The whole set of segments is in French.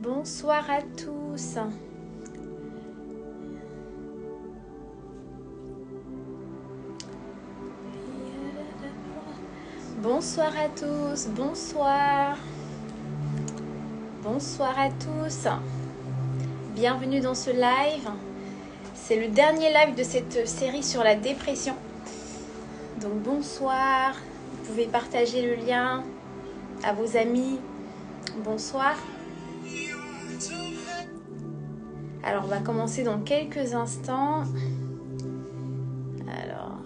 Bonsoir à tous. Bonsoir à tous, bonsoir. Bonsoir à tous. Bienvenue dans ce live. C'est le dernier live de cette série sur la dépression. Donc bonsoir. Vous pouvez partager le lien à vos amis. Bonsoir. Alors on va commencer dans quelques instants. Alors,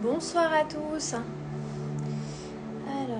bonsoir à tous. Alors.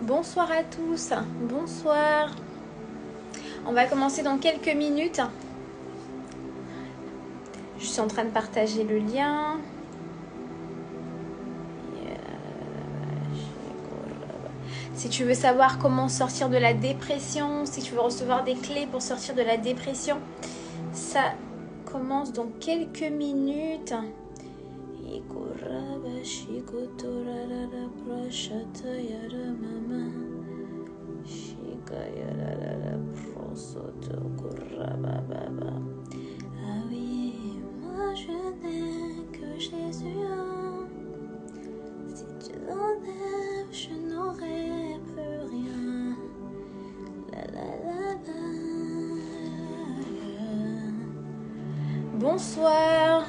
Bonsoir à tous, bonsoir. On va commencer dans quelques minutes. Je suis en train de partager le lien. Si tu veux savoir comment sortir de la dépression, si tu veux recevoir des clés pour sortir de la dépression, ça commence dans quelques minutes. Ah oui, moi je n'ai que Jésus. Si tu l'enlèves, je n'aurai plus rien. La la la la. Bonsoir.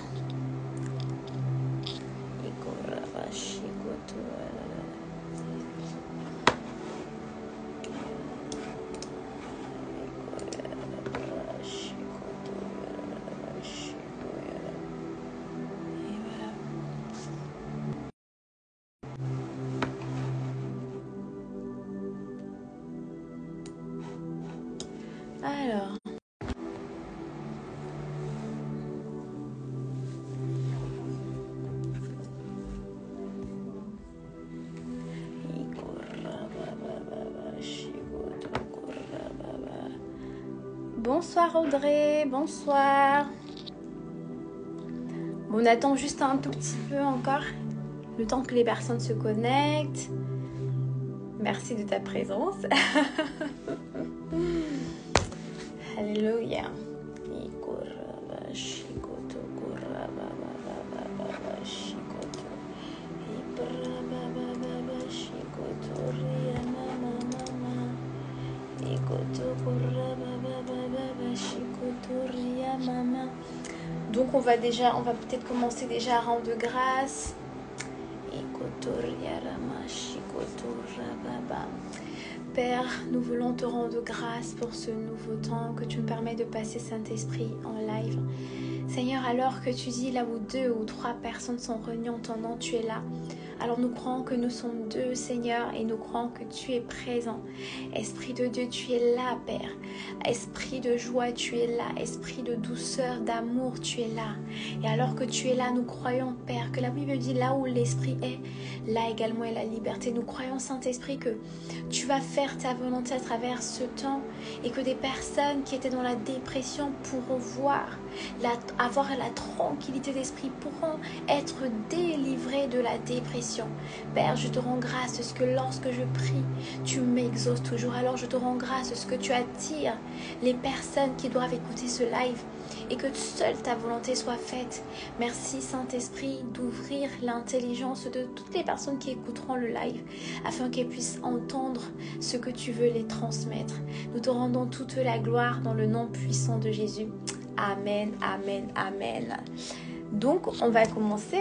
Alors. Bonsoir Audrey, bonsoir. Bon, on attend juste un tout petit peu encore, le temps que les personnes se connectent. Merci de ta présence. Alléluia. Donc on va peut-être commencer déjà à rendre grâce. Père, nous voulons te rendre grâce pour ce nouveau temps que tu me permets de passer, Saint-Esprit, en live. Seigneur, alors que tu dis là où 2 ou 3 personnes sont réunies en ton nom, tu es là. Alors nous croyons que nous sommes 2, Seigneur, et nous croyons que tu es présent. Esprit de Dieu, tu es là, Père. Esprit de joie, tu es là. Esprit de douceur, d'amour, tu es là. Et alors que tu es là, nous croyons, Père, que la Bible dit là où l'Esprit est, là également est la liberté. Nous croyons, Saint-Esprit, que tu vas faire ta volonté à travers ce temps et que des personnes qui étaient dans la dépression pourront avoir la tranquillité d'esprit, pourront être délivrées de la dépression. Père, je te rends grâce parce que lorsque je prie, tu mets exauce toujours. Alors je te rends grâce de ce que tu attires les personnes qui doivent écouter ce live et que seule ta volonté soit faite. Merci Saint-Esprit d'ouvrir l'intelligence de toutes les personnes qui écouteront le live afin qu'elles puissent entendre ce que tu veux les transmettre. Nous te rendons toute la gloire dans le nom puissant de Jésus. Amen, amen, amen. Donc on va commencer.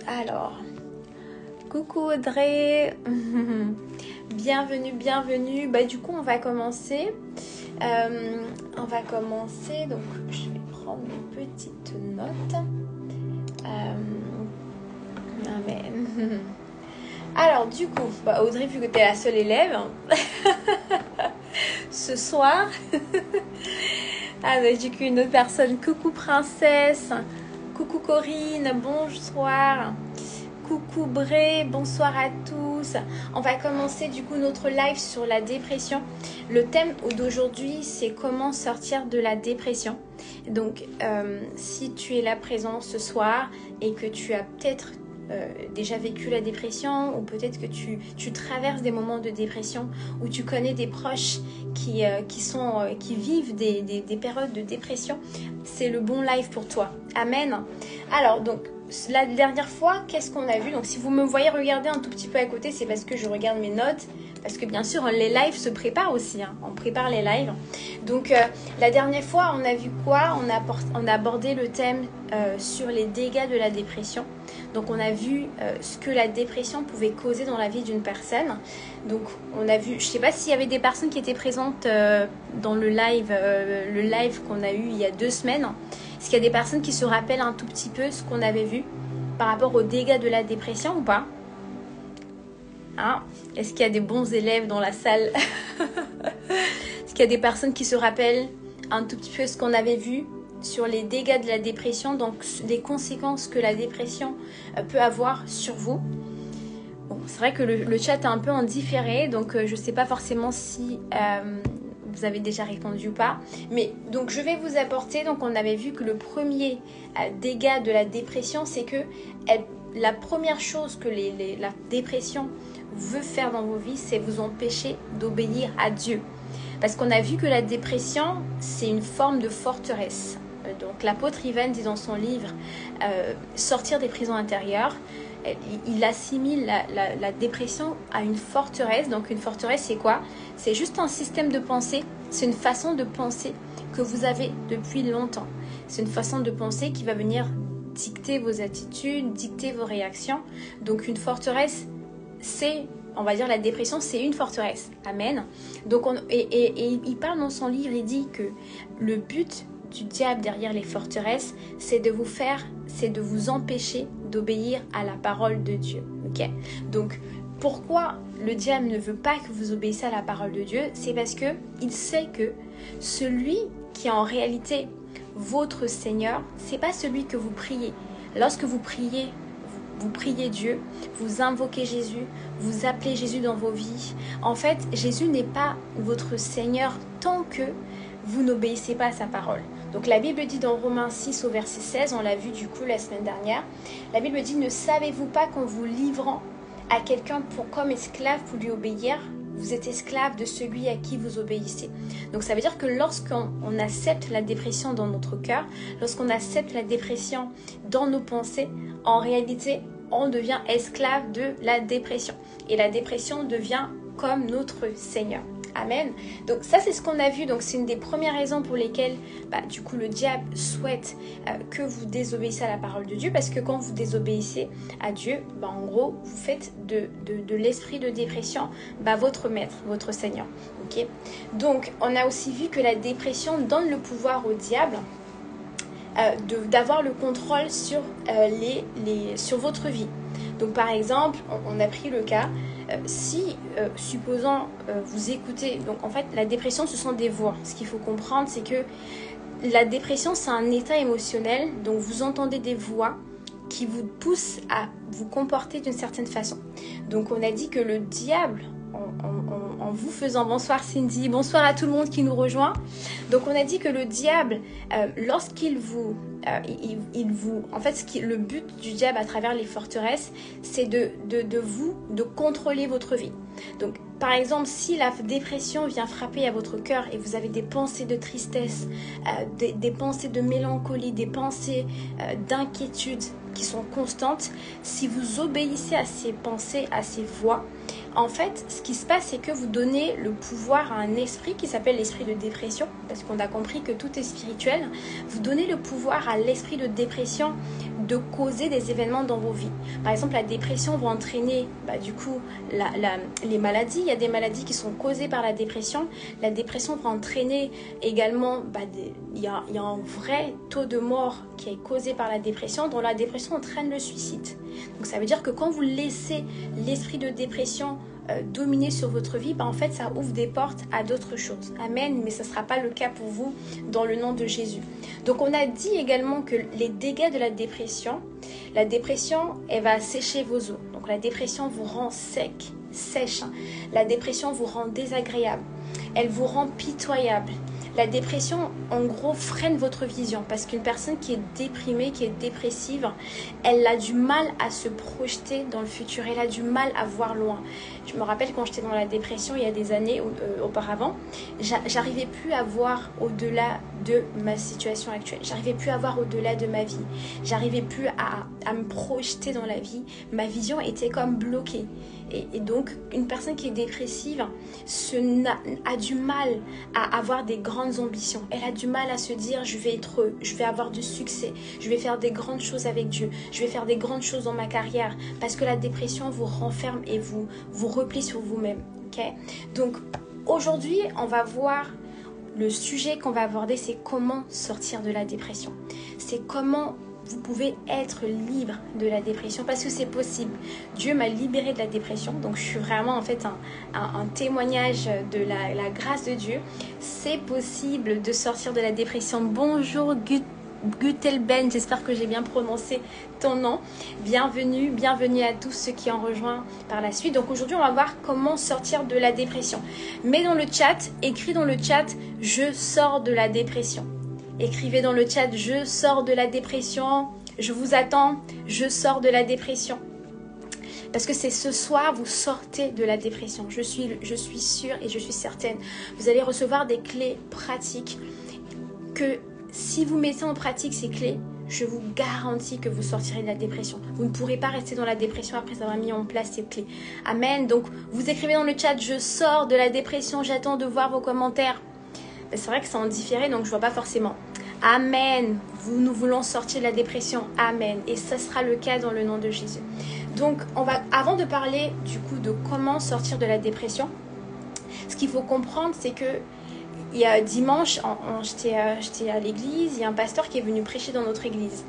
Alors, coucou Audrey. Bienvenue, bienvenue. Du coup on va commencer. Donc je vais prendre mes petites notes. Amen. Alors du coup, Audrey, vu que tu es la seule élève ce soir, du coup une autre personne, coucou princesse, coucou Corinne, bonsoir, coucou Bré, bonsoir à tous. On va commencer du coup notre live sur la dépression. Le thème d'aujourd'hui, c'est comment sortir de la dépression. Donc, si tu es là présent ce soir et que tu as peut-être déjà vécu la dépression ou peut-être que tu traverses des moments de dépression ou tu connais des proches qui vivent des périodes de dépression, c'est le bon live pour toi. Amen. Alors, donc, la dernière fois, qu'est-ce qu'on a vu? Donc, si vous me voyez regarder un tout petit peu à côté, c'est parce que je regarde mes notes. Parce que bien sûr, les lives se préparent aussi. On prépare les lives. Donc, la dernière fois, on a vu quoi? On a abordé le thème sur les dégâts de la dépression. Donc, on a vu ce que la dépression pouvait causer dans la vie d'une personne. Donc, on a vu, je ne sais pas s'il y avait des personnes qui étaient présentes dans le live qu'on a eu il y a 2 semaines. Est-ce qu'il y a des personnes qui se rappellent un tout petit peu ce qu'on avait vu par rapport aux dégâts de la dépression ou pas? Est-ce qu'il y a des bons élèves dans la salle? Est-ce qu'il y a des personnes qui se rappellent un tout petit peu ce qu'on avait vu sur les dégâts de la dépression, donc les conséquences que la dépression peut avoir sur vous? Bon, c'est vrai que le chat est un peu en différé, donc je ne sais pas forcément si vous avez déjà répondu ou pas. Mais donc je vais vous apporter, donc on avait vu que le premier dégât de la dépression, c'est que la première chose que la dépression veut faire dans vos vies, c'est vous empêcher d'obéir à Dieu. Parce qu'on a vu que la dépression, c'est une forme de forteresse. Donc l'apôtre Ivan dit dans son livre Sortir des prisons intérieures, il assimile la dépression à une forteresse. Donc une forteresse, c'est quoi? C'est juste un système de pensée, c'est une façon de penser que vous avez depuis longtemps. C'est une façon de penser qui va venir dicter vos attitudes, dicter vos réactions. Donc une forteresse, on va dire la dépression, c'est une forteresse. Amen. Donc et il parle dans son livre, il dit que le but du diable derrière les forteresses, c'est de vous empêcher d'obéir à la parole de Dieu. Ok? Donc pourquoi le diable ne veut pas que vous obéissiez à la parole de Dieu? C'est parce que il sait que celui qui est en réalité votre Seigneur, c'est pas celui que vous priez. Lorsque vous priez, vous priez Dieu, vous invoquez Jésus, vous appelez Jésus dans vos vies. En fait, Jésus n'est pas votre Seigneur tant que vous n'obéissez pas à sa parole. Donc la Bible dit dans Romains 6 au verset 16, on l'a vu du coup la semaine dernière, la Bible dit « Ne savez-vous pas qu'en vous livrant à quelqu'un comme esclave pour lui obéir, vous êtes esclave de celui à qui vous obéissez ?» Donc ça veut dire que lorsqu'on accepte la dépression dans notre cœur, lorsqu'on accepte la dépression dans nos pensées, en réalité, on devient esclave de la dépression. Et la dépression devient comme notre Seigneur. Amen. Donc ça, c'est ce qu'on a vu. Donc c'est une des premières raisons pour lesquelles du coup le diable souhaite que vous désobéissez à la parole de Dieu, parce que quand vous désobéissez à Dieu, en gros, vous faites de l'esprit de dépression votre maître, votre Seigneur. Ok. Donc on a aussi vu que la dépression donne le pouvoir au diable d'avoir le contrôle sur, sur votre vie. Donc par exemple, on a pris le cas, supposons vous écoutez, donc en fait la dépression ce sont des voix. Ce qu'il faut comprendre, c'est que la dépression c'est un état émotionnel, donc vous entendez des voix qui vous poussent à vous comporter d'une certaine façon. Donc on a dit que le diable, en vous faisant, bonsoir Cindy, bonsoir à tout le monde qui nous rejoint. Donc on a dit que le diable, lorsqu'il vous, en fait, le but du diable à travers les forteresses, c'est de contrôler votre vie. Donc par exemple, si la dépression vient frapper à votre cœur et vous avez des pensées de tristesse, des pensées de mélancolie, des pensées d'inquiétude qui sont constantes, si vous obéissez à ces pensées, à ces voix, en fait, ce qui se passe, c'est que vous donnez le pouvoir à un esprit qui s'appelle l'esprit de dépression, parce qu'on a compris que tout est spirituel. Vous donnez le pouvoir à l'esprit de dépression de causer des événements dans vos vies. Par exemple, la dépression va entraîner du coup les maladies. Il y a des maladies qui sont causées par la dépression. La dépression va entraîner également, il y a un vrai taux de mort qui est causé par la dépression, dont la dépression entraîne le suicide. Donc ça veut dire que quand vous laissez l'esprit de dépression dominer sur votre vie, en fait ça ouvre des portes à d'autres choses. Amen, mais ce ne sera pas le cas pour vous dans le nom de Jésus. Donc on a dit également que les dégâts de la dépression, elle va sécher vos os. Donc la dépression vous rend sèche. La dépression vous rend désagréable. Elle vous rend pitoyable. La dépression, en gros, freine votre vision parce qu'une personne qui est déprimée, qui est dépressive, elle a du mal à se projeter dans le futur. Elle a du mal à voir loin. Je me rappelle quand j'étais dans la dépression il y a des années auparavant, j'arrivais plus à voir au-delà de ma situation actuelle. J'arrivais plus à voir au-delà de ma vie. J'arrivais plus à me projeter dans la vie. Ma vision était comme bloquée. Et donc, une personne qui est dépressive a du mal à avoir des grandes ambitions. Elle a du mal à se dire, je vais avoir du succès, je vais faire des grandes choses avec Dieu, je vais faire des grandes choses dans ma carrière. Parce que la dépression vous renferme et vous replie sur vous-même. Okay? Donc, aujourd'hui, on va voir le sujet qu'on va aborder, c'est comment sortir de la dépression. C'est comment vous pouvez être libre de la dépression parce que c'est possible. Dieu m'a libérée de la dépression, donc je suis vraiment en fait un témoignage de la grâce de Dieu. C'est possible de sortir de la dépression. Bonjour Gutelben, j'espère que j'ai bien prononcé ton nom. Bienvenue à tous ceux qui en rejoignent par la suite. Donc aujourd'hui on va voir comment sortir de la dépression. Mets dans le chat, écris dans le chat, je sors de la dépression. Écrivez dans le chat, je sors de la dépression, je vous attends, je sors de la dépression. Parce que c'est ce soir, vous sortez de la dépression. Je suis sûre et je suis certaine. Vous allez recevoir des clés pratiques que si vous mettez en pratique ces clés, je vous garantis que vous sortirez de la dépression. Vous ne pourrez pas rester dans la dépression après avoir mis en place ces clés. Amen. Donc, vous écrivez dans le chat, je sors de la dépression, j'attends de voir vos commentaires. C'est vrai que c'est en différé, donc je ne vois pas forcément. Amen. Nous voulons sortir de la dépression. Amen. Et ça sera le cas dans le nom de Jésus. Donc, avant de parler du coup de comment sortir de la dépression, ce qu'il faut comprendre, c'est que il y a dimanche, j'étais à l'église, il y a un pasteur qui est venu prêcher dans notre église.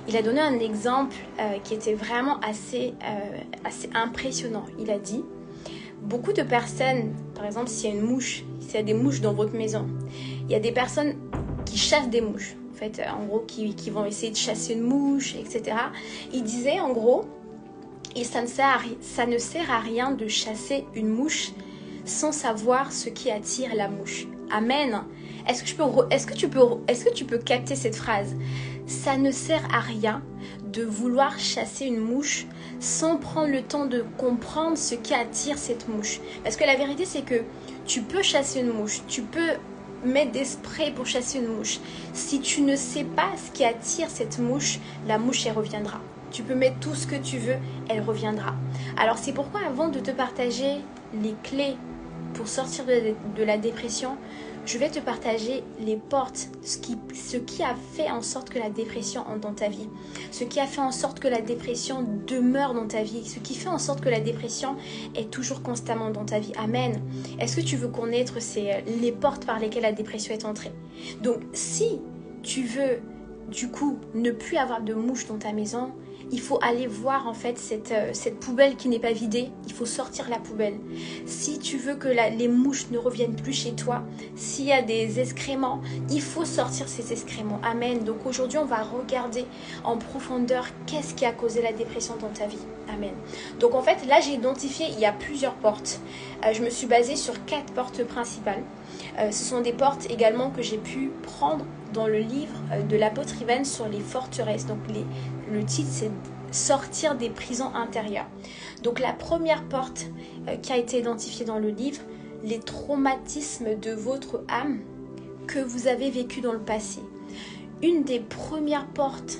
Il a donné un exemple qui était vraiment assez impressionnant. Il a dit, beaucoup de personnes, par exemple s'il y a des mouches dans votre maison, il y a des personnes qui chassent des mouches. En fait, en gros, qui vont essayer de chasser une mouche, etc. Il disait en gros, et ça ne sert à rien de chasser une mouche sans savoir ce qui attire la mouche. Amen. Est-ce que tu peux capter cette phrase? Ça ne sert à rien de vouloir chasser une mouche sans prendre le temps de comprendre ce qui attire cette mouche. Parce que la vérité, c'est que tu peux chasser une mouche, tu peux mettre des sprays pour chasser une mouche. Si tu ne sais pas ce qui attire cette mouche, la mouche, elle reviendra. Tu peux mettre tout ce que tu veux, elle reviendra. Alors c'est pourquoi avant de te partager les clés pour sortir de la dépression, je vais te partager les portes, ce qui a fait en sorte que la dépression entre dans ta vie, ce qui a fait en sorte que la dépression demeure dans ta vie, ce qui fait en sorte que la dépression est toujours constamment dans ta vie. Amen. Est-ce que tu veux connaître les portes par lesquelles la dépression est entrée? Donc, si tu veux, du coup, ne plus avoir de mouches dans ta maison, il faut aller voir en fait cette poubelle qui n'est pas vidée. Il faut sortir la poubelle. Si tu veux que les mouches ne reviennent plus chez toi, s'il y a des excréments, il faut sortir ces excréments. Amen. Donc aujourd'hui, on va regarder en profondeur qu'est-ce qui a causé la dépression dans ta vie. Amen. Donc en fait, là, j'ai identifié, il y a plusieurs portes. Je me suis basée sur 4 portes principales. Ce sont des portes également que j'ai pu prendre dans le livre de l'apôtre Ivan sur les forteresses. Donc le titre, c'est sortir des prisons intérieures. Donc la première porte qui a été identifiée dans le livre, les traumatismes de votre âme que vous avez vécu dans le passé. Une des premières portes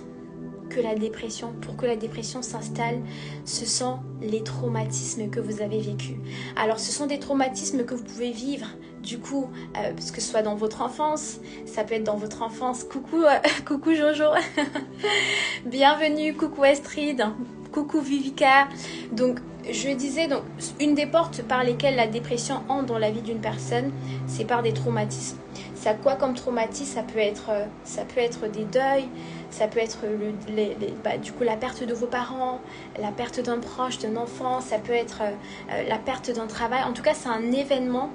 pour que la dépression s'installe, ce sont les traumatismes que vous avez vécus. Alors ce sont des traumatismes que vous pouvez vivre du coup, que ce soit dans votre enfance, ça peut être dans votre enfance. Coucou, coucou Jojo, bienvenue, coucou Astrid, coucou Vivica. Donc je disais, donc, une des portes par lesquelles la dépression entre dans la vie d'une personne, c'est par des traumatismes. Ça quoi comme traumatisme? Ça peut être des deuils, ça peut être du coup la perte de vos parents, la perte d'un proche, d'un enfant, ça peut être la perte d'un travail. En tout cas, c'est un événement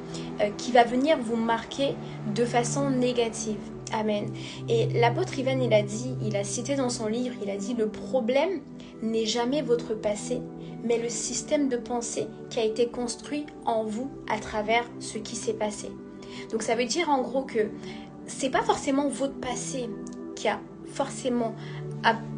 qui va venir vous marquer de façon négative. Amen. Et l'apôtre Ivan, il a cité dans son livre, il a dit: le problème n'est jamais votre passé, mais le système de pensée qui a été construit en vous à travers ce qui s'est passé. Donc ça veut dire en gros que c'est pas forcément votre passé qui a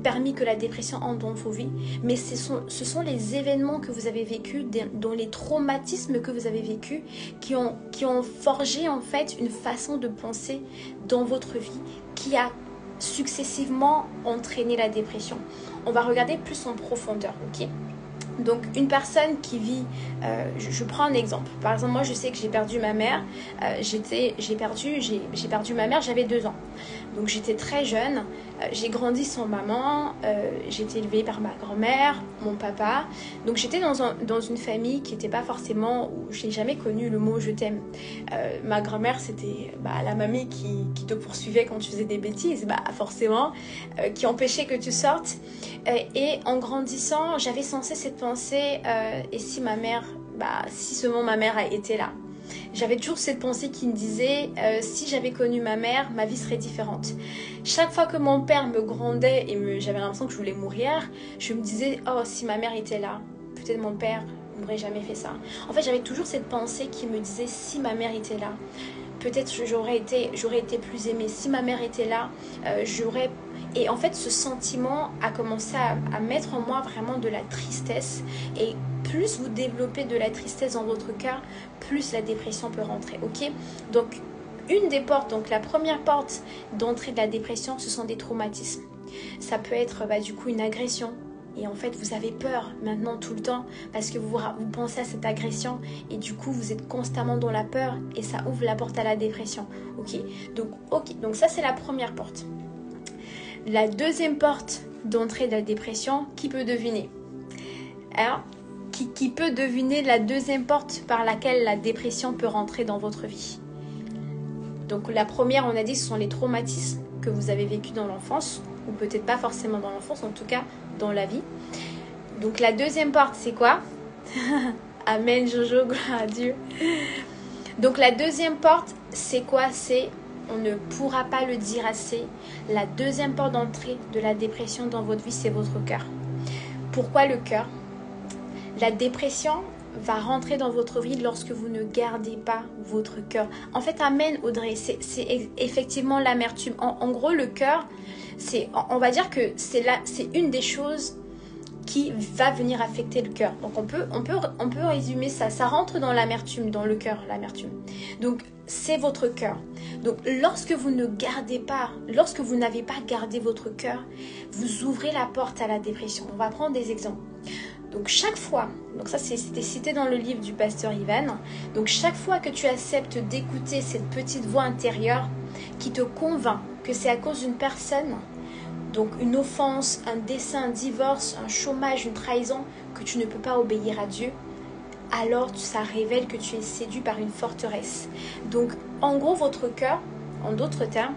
permis que la dépression entre dans vos vies, mais ce sont les événements que vous avez vécus, dont les traumatismes que vous avez vécus, qui ont forgé en fait une façon de penser dans votre vie qui a successivement entraîné la dépression. On va regarder plus en profondeur, ok? Donc une personne qui vit, je prends un exemple. Par exemple, moi je sais que j'ai perdu ma mère. J'ai perdu ma mère, j'avais 2 ans. Donc j'étais très jeune. J'ai grandi sans maman. J'ai été élevée par ma grand-mère, mon papa. Donc j'étais dans une famille qui n'était pas forcément, où j'ai jamais connu le mot je t'aime. Ma grand-mère, c'était la mamie qui te poursuivait quand tu faisais des bêtises, forcément, qui empêchait que tu sortes. Et en grandissant, j'avais sensé cette pensée, et si si seulement ma mère a été là. J'avais toujours cette pensée qui me disait, si j'avais connu ma mère, ma vie serait différente. Chaque fois que mon père me grondait et j'avais l'impression que je voulais mourir, je me disais, oh, si ma mère était là, peut-être mon père n'aurait jamais fait ça. En fait, j'avais toujours cette pensée qui me disait, si ma mère était là, peut-être j'aurais été plus aimée. Si ma mère était là, j'aurais... Et en fait, ce sentiment a commencé à mettre en moi vraiment de la tristesse. Et plus vous développez de la tristesse dans votre cœur, plus la dépression peut rentrer. Ok? Donc, une des portes, donc la première porte d'entrée de la dépression, ce sont des traumatismes. Ça peut être du coup une agression. Et en fait, vous avez peur maintenant tout le temps parce que vous pensez à cette agression et du coup, vous êtes constamment dans la peur et ça ouvre la porte à la dépression. Ok, donc ça, c'est la première porte. La deuxième porte d'entrée de la dépression, qui peut deviner? Alors, qui peut deviner la deuxième porte par laquelle la dépression peut rentrer dans votre vie? Donc la première, on a dit, ce sont les traumatismes que vous avez vécus dans l'enfance, ou peut-être pas forcément dans l'enfance, en tout cas dans la vie. Donc la deuxième porte, c'est quoi? Amen Jojo, gloire à Dieu. Donc la deuxième porte, c'est quoi? C'est, on ne pourra pas le dire assez, la deuxième porte d'entrée de la dépression dans votre vie, c'est votre cœur. Pourquoi le cœur? La dépression va rentrer dans votre vie lorsque vous ne gardez pas votre cœur. En fait, amen Audrey, c'est effectivement l'amertume. En gros, le cœur, on va dire que c'est une des choses qui va venir affecter le cœur. Donc on peut résumer ça. Ça rentre dans l'amertume, dans le cœur, l'amertume. Donc c'est votre cœur. Donc lorsque vous n'avez pas gardé votre cœur, vous ouvrez la porte à la dépression. On va prendre des exemples. Donc chaque fois, donc ça c'était cité dans le livre du pasteur Ivan, donc chaque fois que tu acceptes d'écouter cette petite voix intérieure qui te convainc que c'est à cause d'une personne, donc une offense, un décès, un divorce, un chômage, une trahison, que tu ne peux pas obéir à Dieu, alors ça révèle que tu es séduit par une forteresse. Donc en gros, votre cœur, en d'autres termes,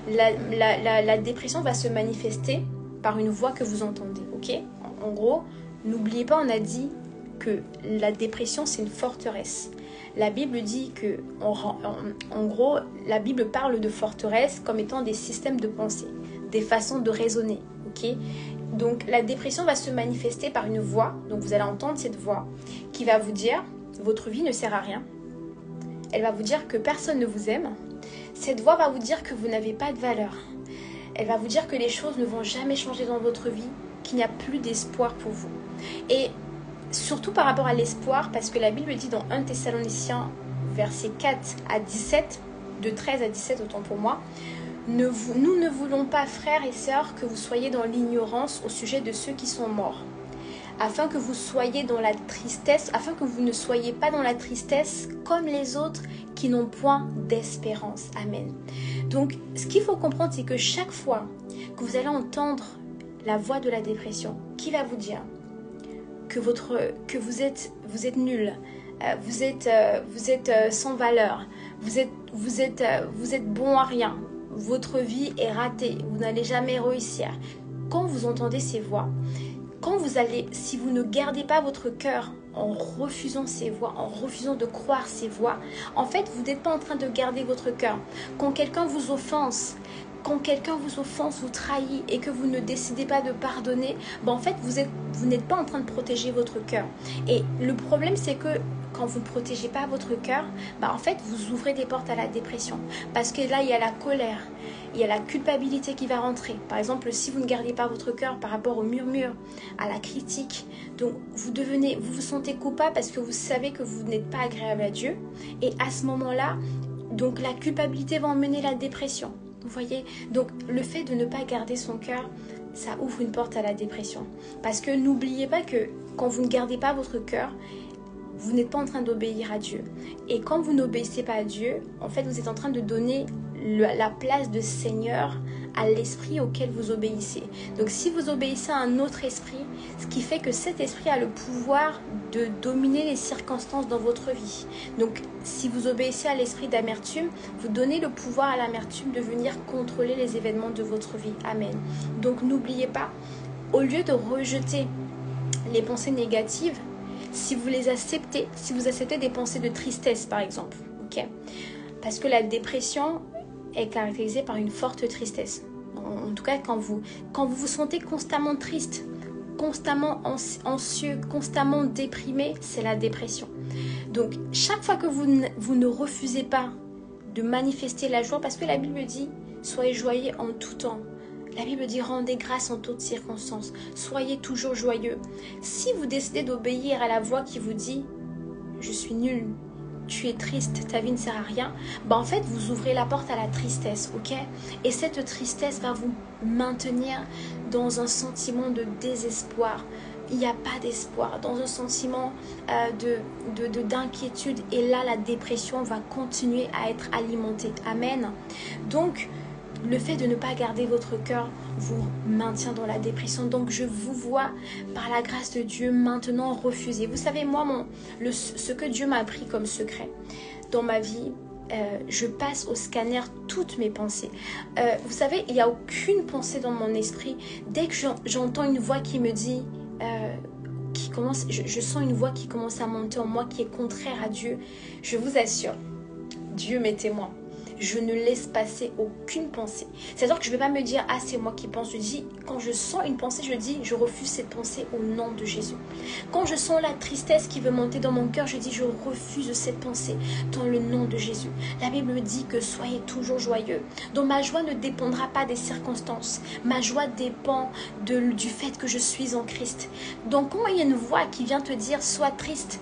la dépression va se manifester par une voix que vous entendez, ok? En gros, n'oubliez pas, on a dit que la dépression, c'est une forteresse. La Bible dit que, en gros, la Bible parle de forteresse comme étant des systèmes de pensée, des façons de raisonner, ok? Donc, la dépression va se manifester par une voix. Donc, vous allez entendre cette voix qui va vous dire, votre vie ne sert à rien. Elle va vous dire que personne ne vous aime. Cette voix va vous dire que vous n'avez pas de valeur. Elle va vous dire que les choses ne vont jamais changer dans votre vie, qu'il n'y a plus d'espoir pour vous. Et surtout par rapport à l'espoir, parce que la Bible dit dans 1 Thessaloniciens, verset 4 à 17, de 13 à 17 autant pour moi, nous ne voulons pas, frères et sœurs, que vous soyez dans l'ignorance au sujet de ceux qui sont morts, afin que vous soyez dans la tristesse, afin que vous ne soyez pas dans la tristesse comme les autres qui n'ont point d'espérance. Amen. Donc, ce qu'il faut comprendre, c'est que chaque fois que vous allez entendre la voix de la dépression, qui va vous dire que vous êtes nul, vous êtes sans valeur, vous êtes bon à rien, votre vie est ratée, vous n'allez jamais réussir. Quand vous entendez ces voix, si vous ne gardez pas votre cœur en refusant ces voix, en refusant de croire ces voix, en fait, vous n'êtes pas en train de garder votre cœur. Quand quelqu'un vous offense, vous trahit et que vous ne décidez pas de pardonner, en fait, vous n'êtes pas en train de protéger votre cœur. Et le problème, c'est que quand vous ne protégez pas votre cœur, en fait, vous ouvrez des portes à la dépression. Parce que là, il y a la colère, il y a la culpabilité qui va rentrer. Par exemple, si vous ne gardez pas votre cœur par rapport au murmure, à la critique, donc vous vous sentez coupable parce que vous savez que vous n'êtes pas agréable à Dieu. Et à ce moment-là, donc la culpabilité va emmener la dépression. Vous voyez? Donc le fait de ne pas garder son cœur, ça ouvre une porte à la dépression. Parce que n'oubliez pas que quand vous ne gardez pas votre cœur, vous n'êtes pas en train d'obéir à Dieu. Et quand vous n'obéissez pas à Dieu, en fait, vous êtes en train de donner la place de Seigneur à l'esprit auquel vous obéissez. Donc si vous obéissez à un autre esprit, ce qui fait que cet esprit a le pouvoir de dominer les circonstances dans votre vie. Donc si vous obéissez à l'esprit d'amertume, vous donnez le pouvoir à l'amertume de venir contrôler les événements de votre vie. Amen. Donc n'oubliez pas, au lieu de rejeter les pensées négatives, si vous les acceptez, si vous acceptez des pensées de tristesse par exemple, ok, parce que la dépression est caractérisée par une forte tristesse. En tout cas, quand vous vous sentez constamment triste, constamment anxieux, constamment déprimé, c'est la dépression. Donc, chaque fois que vous ne refusez pas de manifester la joie, parce que la Bible dit « Soyez joyeux en tout temps ». La Bible dit « Rendez grâce en toutes circonstances ». Soyez toujours joyeux. Si vous décidez d'obéir à la voix qui vous dit « Je suis nul », tu es triste, ta vie ne sert à rien, en fait, vous ouvrez la porte à la tristesse, ok? Et cette tristesse va vous maintenir dans un sentiment de désespoir. Il n'y a pas d'espoir, dans un sentiment d'inquiétude. Et là, la dépression va continuer à être alimentée. Amen. Donc, le fait de ne pas garder votre cœur vous maintient dans la dépression. Donc je vous vois, par la grâce de Dieu, maintenant refuser. Vous savez, moi, ce que Dieu m'a appris comme secret dans ma vie, je passe au scanner toutes mes pensées. Vous savez, il n'y a aucune pensée dans mon esprit. Dès que j'entends une voix qui me dit... je sens une voix qui commence à monter en moi, qui est contraire à Dieu. Je vous assure, Dieu m'est témoin. Je ne laisse passer aucune pensée. C'est-à-dire que je ne vais pas me dire « Ah, c'est moi qui pense ». Je dis, quand je sens une pensée, je dis « Je refuse cette pensée au nom de Jésus ». Quand je sens la tristesse qui veut monter dans mon cœur, je dis « Je refuse cette pensée dans le nom de Jésus ». La Bible me dit que soyez toujours joyeux. Donc ma joie ne dépendra pas des circonstances. Ma joie dépend du fait que je suis en Christ. Donc quand il y a une voix qui vient te dire « Sois triste »,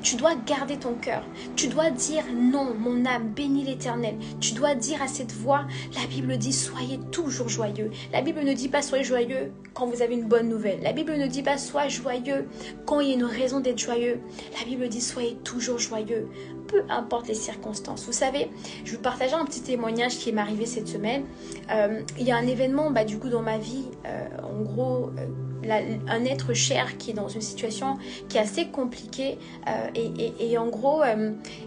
tu dois garder ton cœur. Tu dois dire non, mon âme, bénis l'Éternel. Tu dois dire à cette voix, la Bible dit soyez toujours joyeux. La Bible ne dit pas soyez joyeux quand vous avez une bonne nouvelle. La Bible ne dit pas sois joyeux quand il y a une raison d'être joyeux. La Bible dit soyez toujours joyeux, peu importe les circonstances. Vous savez, je vais vous partager un petit témoignage qui m'est arrivé cette semaine. Il y a un événement du coup dans ma vie, en gros... un être cher qui est dans une situation qui est assez compliquée et en gros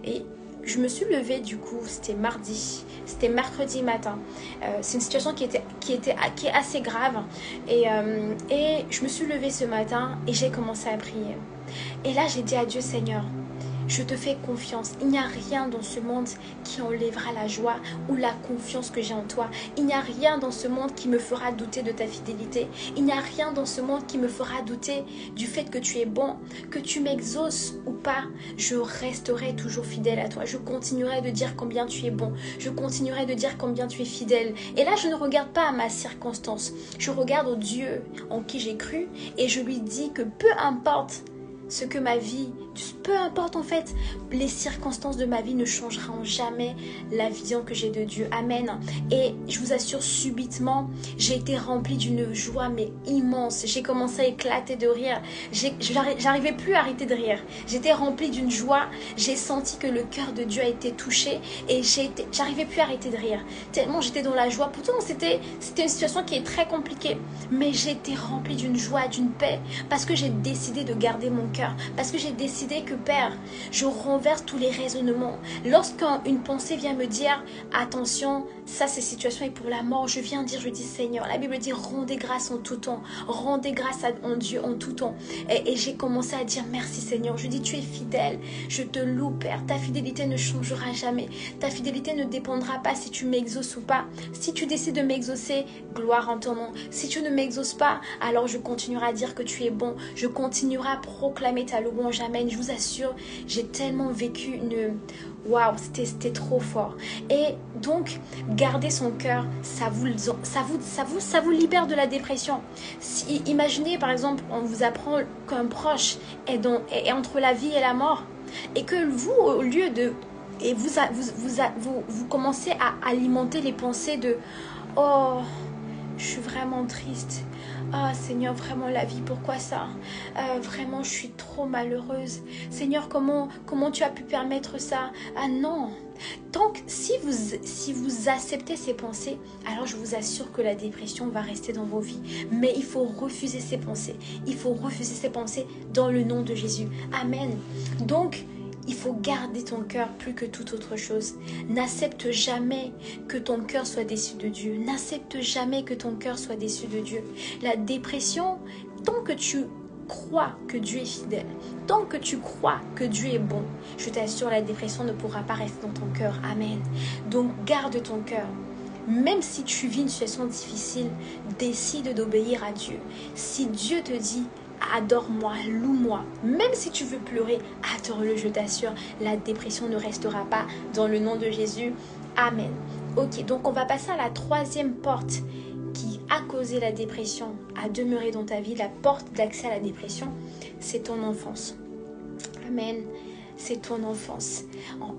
et je me suis levée du coup, c'était mercredi matin. C'est une situation qui est assez grave et je me suis levée ce matin et j'ai commencé à prier. Et là j'ai dit à Dieu, Seigneur, Je te fais confiance. Il n'y a rien dans ce monde qui enlèvera la joie ou la confiance que j'ai en toi. Il n'y a rien dans ce monde qui me fera douter de ta fidélité. Il n'y a rien dans ce monde qui me fera douter du fait que tu es bon, que tu m'exauces ou pas. Je resterai toujours fidèle à toi. Je continuerai de dire combien tu es bon. Je continuerai de dire combien tu es fidèle. Et là, je ne regarde pas à ma circonstance. Je regarde au Dieu en qui j'ai cru et je lui dis que peu importe ce que ma vie, peu importe en fait, les circonstances de ma vie ne changeront jamais la vision que j'ai de Dieu. Amen. Et je vous assure, subitement, j'ai été remplie d'une joie mais immense. J'ai commencé à éclater de rire. J'arrivais plus à arrêter de rire. J'étais remplie d'une joie. J'ai senti que le cœur de Dieu a été touché et j'arrivais plus à arrêter de rire. Tellement j'étais dans la joie. Pourtant, c'était une situation qui est très compliquée. Mais j'étais remplie d'une joie, d'une paix parce que j'ai décidé de garder mon cœur. Parce que j'ai décidé que Père, je renverse tous les raisonnements. Lorsqu'une pensée vient me dire attention, ça cette situation est pour la mort, je dis Seigneur, la Bible dit rendez grâce en tout temps, rendez grâce en Dieu en tout temps. Et j'ai commencé à dire merci Seigneur, je dis tu es fidèle, je te loue Père, ta fidélité ne changera jamais, ta fidélité ne dépendra pas si tu m'exauces ou pas. Si tu décides de m'exaucer, gloire en ton nom. Si tu ne m'exauces pas, alors je continuerai à dire que tu es bon, je continuerai à proclamer ta louange. Amen. Je vous assure, j'ai tellement vécu une... Waouh, c'était trop fort. Et donc, garder son cœur, ça vous libère de la dépression. Imaginez, par exemple, on vous apprend qu'un proche est entre la vie et la mort. Et que vous, au lieu de... Et vous commencez à alimenter les pensées de... Oh, je suis vraiment triste. Ah Seigneur, vraiment la vie, pourquoi ça? Vraiment, je suis trop malheureuse. Seigneur, comment tu as pu permettre ça? Ah non. Donc, si vous acceptez ces pensées, alors je vous assure que la dépression va rester dans vos vies. Mais il faut refuser ces pensées. Il faut refuser ces pensées dans le nom de Jésus. Amen. Donc, il faut garder ton cœur plus que toute autre chose. N'accepte jamais que ton cœur soit déçu de Dieu. N'accepte jamais que ton cœur soit déçu de Dieu. La dépression, tant que tu crois que Dieu est fidèle, tant que tu crois que Dieu est bon, je t'assure, la dépression ne pourra pas rester dans ton cœur. Amen. Donc garde ton cœur. Même si tu vis une situation difficile, décide d'obéir à Dieu. Si Dieu te dit adore-moi, loue-moi. Même si tu veux pleurer, adore-le, je t'assure. La dépression ne restera pas dans le nom de Jésus. Amen. Ok, donc on va passer à la troisième porte qui a causé la dépression à demeurer dans ta vie. La porte d'accès à la dépression, c'est ton enfance. Amen. C'est ton enfance.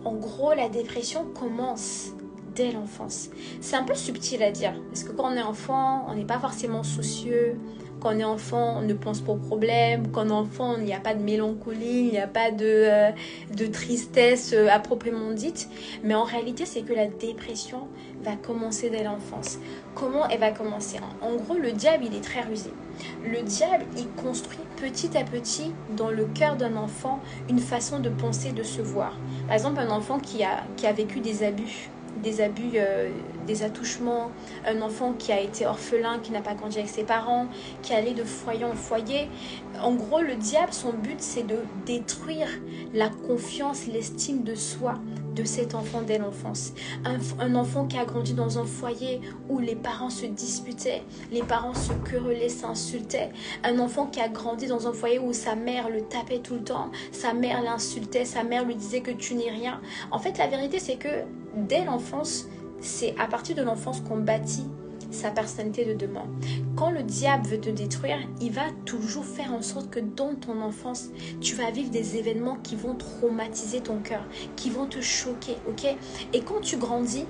En gros, la dépression commence dès l'enfance. C'est un peu subtil à dire. Parce que quand on est enfant, on n'est pas forcément soucieux. Quand on est enfant, on ne pense pas aux problèmes. Quand on est enfant, il n'y a pas de mélancolie, il n'y a pas de tristesse à proprement dite. Mais en réalité, c'est que la dépression va commencer dès l'enfance. Comment elle va commencer? En gros, le diable, il est très rusé. Le diable, il construit petit à petit dans le cœur d'un enfant une façon de penser, de se voir. Par exemple, un enfant qui a vécu des abus, des attouchements, un enfant qui a été orphelin, qui n'a pas grandi avec ses parents, qui allait de foyer en foyer. En gros, le diable, son but, c'est de détruire la confiance, l'estime de soi de cet enfant dès l'enfance. Un enfant qui a grandi dans un foyer où les parents se disputaient, les parents se querellaient, s'insultaient. Un enfant qui a grandi dans un foyer où sa mère le tapait tout le temps, sa mère l'insultait, sa mère lui disait que tu n'es rien. En fait, la vérité, c'est que dès l'enfance, c'est à partir de l'enfance qu'on bâtit sa personnalité de demain. Quand le diable veut te détruire, il va toujours faire en sorte que dans ton enfance, tu vas vivre des événements qui vont traumatiser ton cœur, qui vont te choquer, ok? Et quand tu grandis,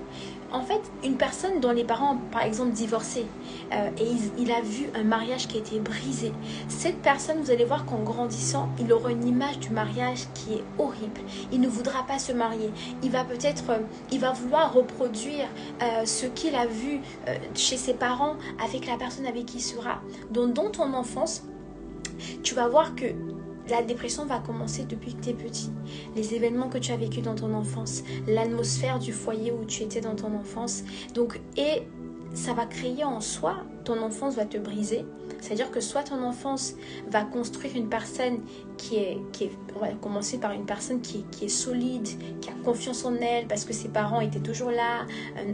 en fait, une personne dont les parents, par exemple, divorcés, et il a vu un mariage qui a été brisé, cette personne, vous allez voir qu'en grandissant, il aura une image du mariage qui est horrible. Il ne voudra pas se marier. Il va vouloir reproduire ce qu'il a vu chez ses parents avec la personne avec qui il sera. Donc, dans ton enfance, tu vas voir que la dépression va commencer depuis que tu es petit. Les événements que tu as vécus dans ton enfance, l'atmosphère du foyer où tu étais dans ton enfance. Donc, et ça va créer en soi, ton enfance va te briser. C'est-à-dire que soit ton enfance va construire une personne on va commencer par une personne qui est solide, qui a confiance en elle parce que ses parents étaient toujours là,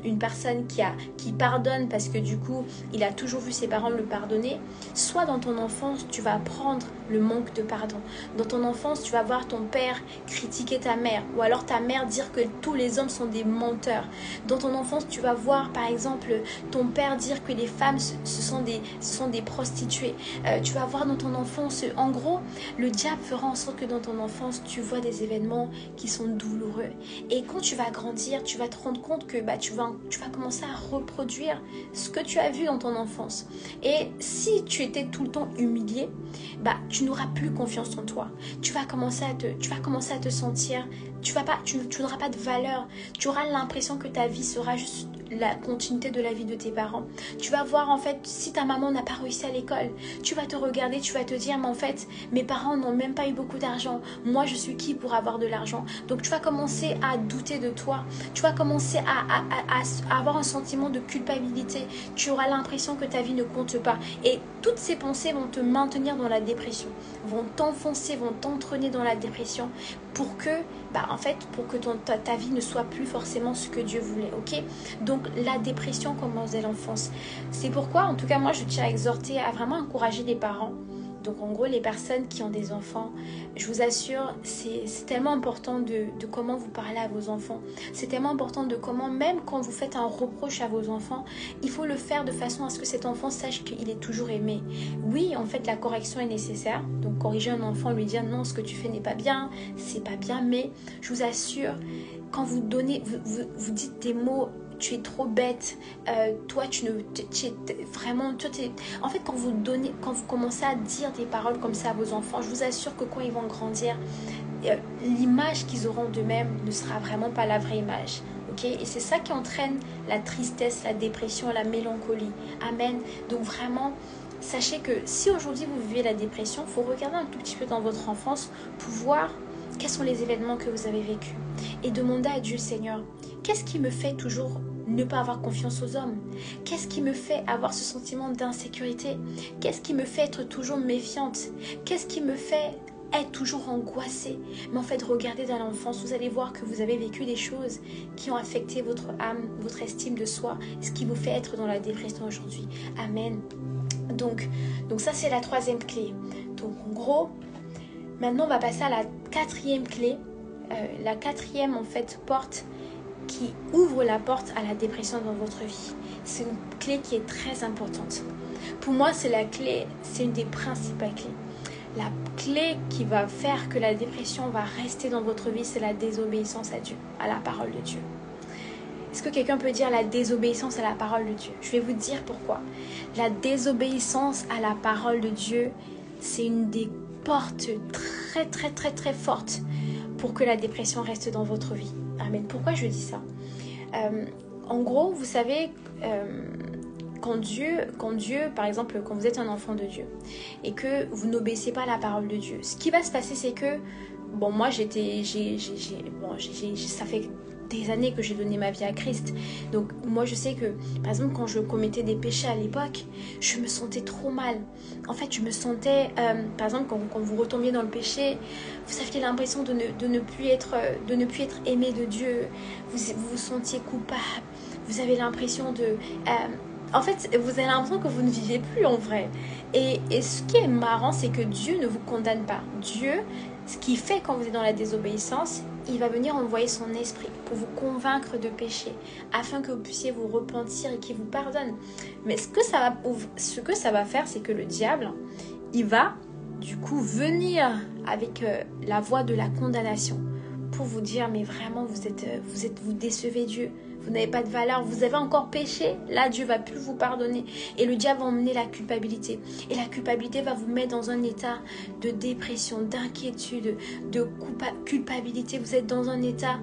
une personne qui pardonne parce que du coup, il a toujours vu ses parents le pardonner. Soit dans ton enfance, tu vas apprendre le manque de pardon. Dans ton enfance, tu vas voir ton père critiquer ta mère ou alors ta mère dire que tous les hommes sont des menteurs. Dans ton enfance, tu vas voir par exemple ton père dire que les femmes ce sont des prostituées. Tu vas voir dans ton enfance, en gros, le diable fera en sorte que dans ton enfance, tu vois des événements qui sont douloureux. Et quand tu vas grandir, tu vas te rendre compte que tu vas commencer à reproduire ce que tu as vu dans ton enfance. Et si tu étais tout le temps humilié, tu n'auras plus confiance en toi. Tu vas commencer à te sentir, tu n'auras pas de valeur. Tu auras l'impression que ta vie sera juste la continuité de la vie de tes parents. Tu vas voir en fait, si ta maman n'a pas réussi à l'école, tu vas te regarder, tu vas te dire mais en fait mes parents n'ont même pas eu beaucoup d'argent, moi je suis qui pour avoir de l'argent? Donc tu vas commencer à douter de toi, tu vas commencer à avoir un sentiment de culpabilité, tu auras l'impression que ta vie ne compte pas et toutes ces pensées vont te maintenir dans la dépression, vont t'enfoncer, vont t'entraîner dans la dépression pour que ta vie ne soit plus forcément ce que Dieu voulait, ok? Donc la dépression commence dès l'enfance. C'est pourquoi, en tout cas moi je tiens à exhorter, à vraiment encourager les parents. Donc en gros les personnes qui ont des enfants, je vous assure, c'est tellement important de comment vous parlez à vos enfants. C'est tellement important de comment, même quand vous faites un reproche à vos enfants, il faut le faire de façon à ce que cet enfant sache qu'il est toujours aimé. Oui, en fait la correction est nécessaire. Donc corriger un enfant, lui dire non, ce que tu fais n'est pas bien, c'est pas bien, mais je vous assure, quand vous donnez, vous dites des mots, tu es trop bête, toi tu es vraiment, en fait quand vous commencez à dire des paroles comme ça à vos enfants, je vous assure que quand ils vont grandir, l'image qu'ils auront d'eux-mêmes ne sera vraiment pas la vraie image. Okay? Et c'est ça qui entraîne la tristesse, la dépression, la mélancolie. Amen. Donc vraiment, sachez que si aujourd'hui vous vivez la dépression, il faut regarder un tout petit peu dans votre enfance pour voir quels sont les événements que vous avez vécus et demander à Dieu, Seigneur, qu'est-ce qui me fait toujours ne pas avoir confiance aux hommes? Qu'est-ce qui me fait avoir ce sentiment d'insécurité? Qu'est-ce qui me fait être toujours méfiante? Qu'est-ce qui me fait être toujours angoissée? Mais en fait, regardez dans l'enfance, vous allez voir que vous avez vécu des choses qui ont affecté votre âme, votre estime de soi, ce qui vous fait être dans la dépression aujourd'hui. Amen. Donc ça, c'est la troisième clé. Donc en gros, maintenant, on va passer à la quatrième clé. La quatrième, en fait, porte qui ouvre la porte à la dépression dans votre vie. C'est une clé qui est très importante. Pour moi, c'est une des principales clés. La clé qui va faire que la dépression va rester dans votre vie, c'est la désobéissance à Dieu, à la parole de Dieu. Est-ce que quelqu'un peut dire la désobéissance à la parole de Dieu? Je vais vous dire pourquoi. La désobéissance à la parole de Dieu, c'est une des portes très très très très fortes pour que la dépression reste dans votre vie. Amen. Pourquoi je dis ça? En gros, vous savez, quand Dieu, par exemple, quand vous êtes un enfant de Dieu et que vous n'obéissez pas à la parole de Dieu, ce qui va se passer, c'est que, moi, ça fait des années que j'ai donné ma vie à Christ. Donc moi je sais que par exemple quand je commettais des péchés à l'époque, je me sentais trop mal. En fait je me sentais par exemple quand vous retombiez dans le péché, vous aviez l'impression de ne plus être aimé de Dieu. Vous vous sentiez coupable. Vous avez l'impression en fait, vous avez l'impression que vous ne vivez plus en vrai. Et ce qui est marrant, c'est que Dieu ne vous condamne pas. Dieu, ce qu'il fait quand vous êtes dans la désobéissance, il va venir envoyer son esprit pour vous convaincre de péché, afin que vous puissiez vous repentir et qu'il vous pardonne. Mais ce que ça va faire, c'est que le diable, il va du coup venir avec la voix de la condamnation pour vous dire, mais vraiment, vous décevez Dieu. Vous n'avez pas de valeur, vous avez encore péché, là Dieu va plus vous pardonner et le diable va emmener la culpabilité et la culpabilité va vous mettre dans un état de dépression, d'inquiétude, de culpabilité. Vous êtes dans un état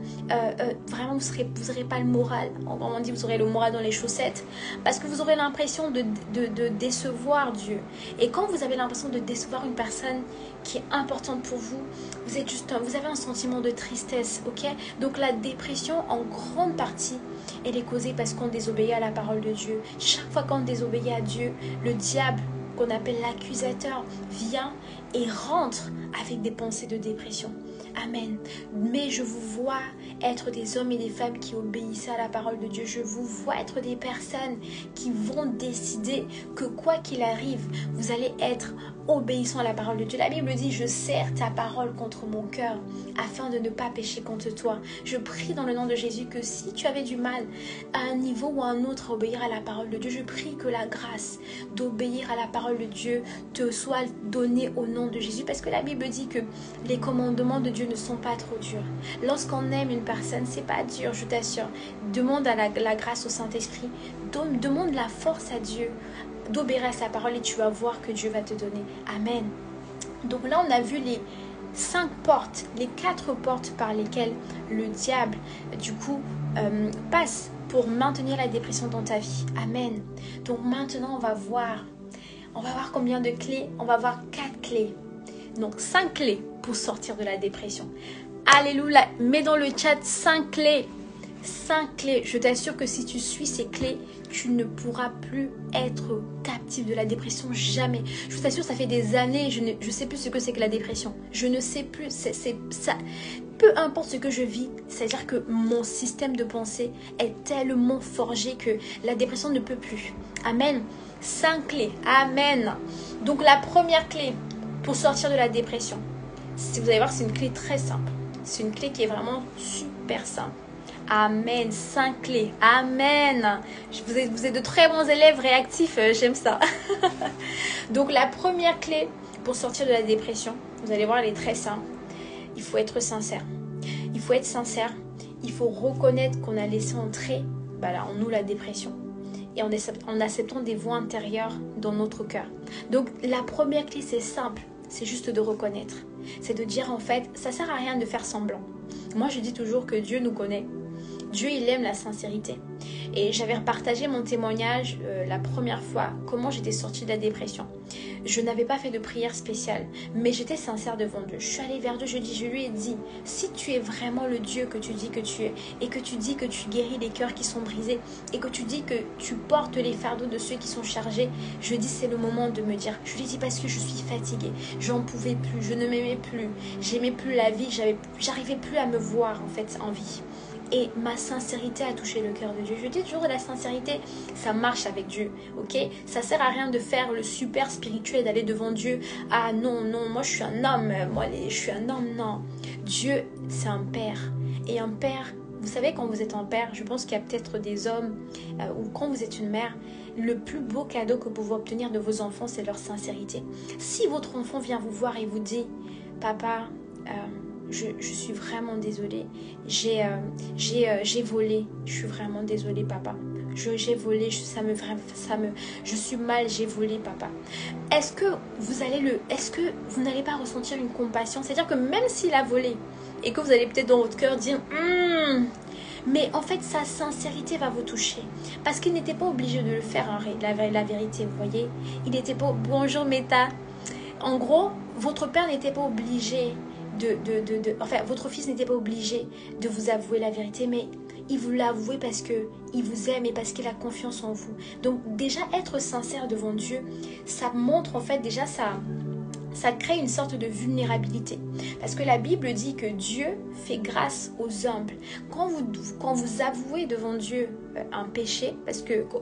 vraiment vous n'aurez pas le moral, on dit vous aurez le moral dans les chaussettes parce que vous aurez l'impression de décevoir Dieu. Et quand vous avez l'impression de décevoir une personne qui est importante pour vous, vous avez un sentiment de tristesse, ok? Donc la dépression en grande partie elle est causée parce qu'on désobéit à la parole de Dieu. Chaque fois qu'on désobéit à Dieu, le diable, qu'on appelle l'accusateur, vient et rentre avec des pensées de dépression. Amen. Mais je vous vois être des hommes et des femmes qui obéissent à la parole de Dieu. Je vous vois être des personnes qui vont décider que quoi qu'il arrive, vous allez être obéissant à la parole de Dieu. La Bible dit, je serre ta parole contre mon cœur afin de ne pas pécher contre toi. Je prie dans le nom de Jésus que si tu avais du mal à un niveau ou à un autre à obéir à la parole de Dieu, je prie que la grâce d'obéir à la parole de Dieu te soit donnée au nom de Jésus, parce que la Bible dit que les commandements de Dieu ne sont pas trop durs. Lorsqu'on aime une personne, c'est pas dur, je t'assure. Demande à la grâce au Saint-Esprit, demande la force à Dieu d'obéir à sa parole et tu vas voir que Dieu va te donner. Amen. Donc là, on a vu les 5 portes, les 4 portes par lesquelles le diable, du coup, passe pour maintenir la dépression dans ta vie. Amen. Donc maintenant, on va voir combien de clés. On va voir 4 clés. Donc 5 clés pour sortir de la dépression. Alléluia. Mets dans le chat 5 clés. 5 clés. Je t'assure que si tu suis ces clés, tu ne pourras plus être captif de la dépression. Jamais. Je t'assure, ça fait des années, je ne sais plus ce que c'est que la dépression. Je ne sais plus. C'est ça. Peu importe ce que je vis, c'est-à-dire que mon système de pensée est tellement forgé que la dépression ne peut plus. Amen. 5 clés. Amen. Donc la première clé pour sortir de la dépression, vous allez voir, c'est une clé très simple. C'est une clé qui est vraiment super simple. Amen. 5 clés. Amen. Vous êtes de très bons élèves réactifs. J'aime ça. Donc la première clé pour sortir de la dépression, vous allez voir, elle est très simple. Il faut être sincère. Il faut être sincère. Il faut reconnaître qu'on a laissé entrer en nous la dépression. Et en acceptant des voix intérieures dans notre cœur. Donc la première clé, c'est simple. C'est juste de reconnaître. C'est de dire en fait, ça ne sert à rien de faire semblant. Moi, je dis toujours que Dieu nous connaît. Dieu, il aime la sincérité. Et j'avais partagé mon témoignage la première fois, comment j'étais sortie de la dépression. Je n'avais pas fait de prière spéciale, mais j'étais sincère devant Dieu. Je suis allée vers Dieu, je lui ai dit, si tu es vraiment le Dieu que tu dis que tu es, et que tu dis que tu guéris les cœurs qui sont brisés, et que tu dis que tu portes les fardeaux de ceux qui sont chargés, je dis c'est le moment de me dire. Je lui ai dit parce que je suis fatiguée, j'en pouvais plus, je ne m'aimais plus, j'aimais plus la vie, j'arrivais plus à me voir en fait en vie. Et ma sincérité a touché le cœur de Dieu. Je dis toujours, la sincérité, ça marche avec Dieu, ok? Ça sert à rien de faire le super spirituel, d'aller devant Dieu. Ah non, moi je suis un homme, je suis un homme, non. Dieu, c'est un père. Et un père, vous savez, quand vous êtes un père, je pense qu'il y a peut-être des hommes, ou quand vous êtes une mère, le plus beau cadeau que vous pouvez obtenir de vos enfants, c'est leur sincérité. Si votre enfant vient vous voir et vous dit, papa, je suis vraiment désolée, j'ai volé, je suis vraiment désolée papa, j'ai volé, je suis mal, j'ai volé papa. Est-ce que vous n'allez pas ressentir une compassion? C'est-à-dire que même s'il a volé et que vous allez peut-être dans votre cœur dire mais en fait sa sincérité va vous toucher, parce qu'il n'était pas obligé de le faire, hein, la vérité, vous voyez, il n'était pas, bonjour Meta, en gros votre père n'était pas obligé enfin, votre fils n'était pas obligé de vous avouer la vérité, mais il vous l'a avoué parce qu'il vous aime et parce qu'il a confiance en vous. Donc déjà être sincère devant Dieu, ça montre en fait déjà ça crée une sorte de vulnérabilité. Parce que la Bible dit que Dieu fait grâce aux humbles. Quand vous avouez devant Dieu un péché,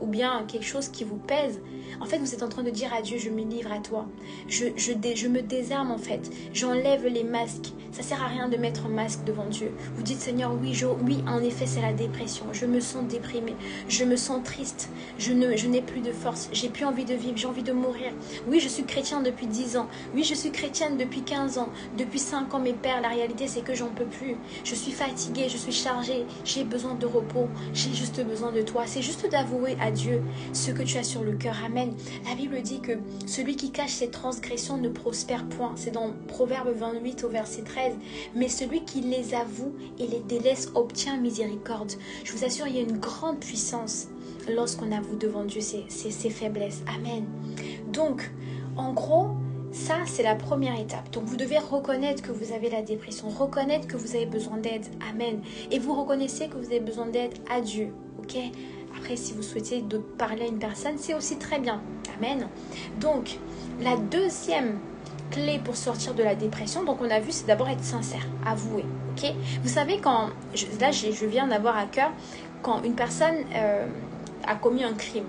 ou bien quelque chose qui vous pèse, en fait vous êtes en train de dire à Dieu, je me livre à toi. Je me désarme en fait. J'enlève les masques. Ça sert à rien de mettre un masque devant Dieu. Vous dites, Seigneur, oui, en effet c'est la dépression. Je me sens déprimée. Je me sens triste. Je n'ai plus de force. J'ai plus envie de vivre. J'ai envie de mourir. Oui, je suis chrétien depuis 10 ans. Oui, je suis chrétienne depuis 15 ans. Depuis 5 ans, mes pères, la réalité c'est que j'en peux plus. Je suis fatiguée, je suis chargée. J'ai besoin de repos. J'ai juste besoin de toi. C'est juste d'avouer à Dieu ce que tu as sur le cœur. Amen. La Bible dit que celui qui cache ses transgressions ne prospère point. C'est dans Proverbe 28 au verset 13. Mais celui qui les avoue et les délaisse obtient miséricorde. Je vous assure, il y a une grande puissance lorsqu'on avoue devant Dieu ses faiblesses. Amen. Donc, en gros, Ça, c'est la première étape. Donc, vous devez reconnaître que vous avez la dépression, reconnaître que vous avez besoin d'aide. Amen. Et vous reconnaissez que vous avez besoin d'aide à Dieu. Ok? Après, si vous souhaitez parler à une personne, c'est aussi très bien. Amen. Donc, la deuxième clé pour sortir de la dépression, donc on a vu, c'est d'abord être sincère, avouer. Ok? Vous savez, je viens d'avoir à cœur, quand une personne a commis un crime,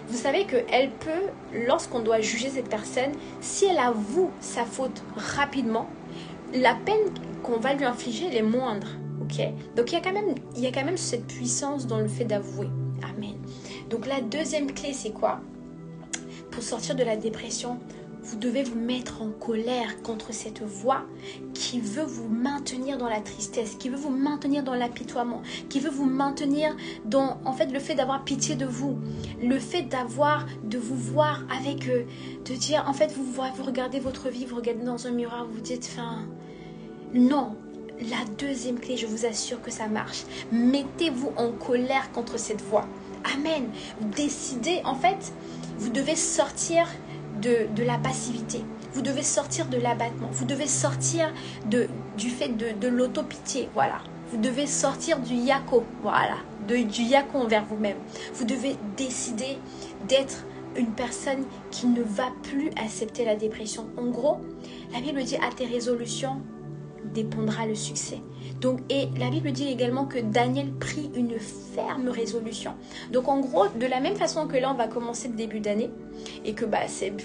vous savez qu'elle peut, lorsqu'on doit juger cette personne, si elle avoue sa faute rapidement, la peine qu'on va lui infliger, elle est moindre. Ok? Donc il y a quand même cette puissance dans le fait d'avouer. Amen. Donc la deuxième clé, c'est quoi? Pour sortir de la dépression, vous devez vous mettre en colère contre cette voix qui veut vous maintenir dans la tristesse, qui veut vous maintenir dans l'apitoiement, qui veut vous maintenir dans, en fait, le fait d'avoir pitié de vous, le fait de vous voir avec, de dire, en fait, vous regardez votre vie, vous regardez dans un miroir, vous dites, non. La deuxième clé, je vous assure que ça marche. Mettez-vous en colère contre cette voix. Amen. Décidez, en fait, vous devez sortir de la passivité. Vous devez sortir de l'abattement. Vous devez sortir du fait de l'autopitié. Voilà. Vous devez sortir du yako. Voilà. Du yako envers vous-même. Vous devez décider d'être une personne qui ne va plus accepter la dépression. En gros, la Bible dit à tes résolutions dépendra le succès. Donc, et la Bible dit également que Daniel prit une ferme résolution. Donc en gros, de la même façon que là on va commencer le début d'année et que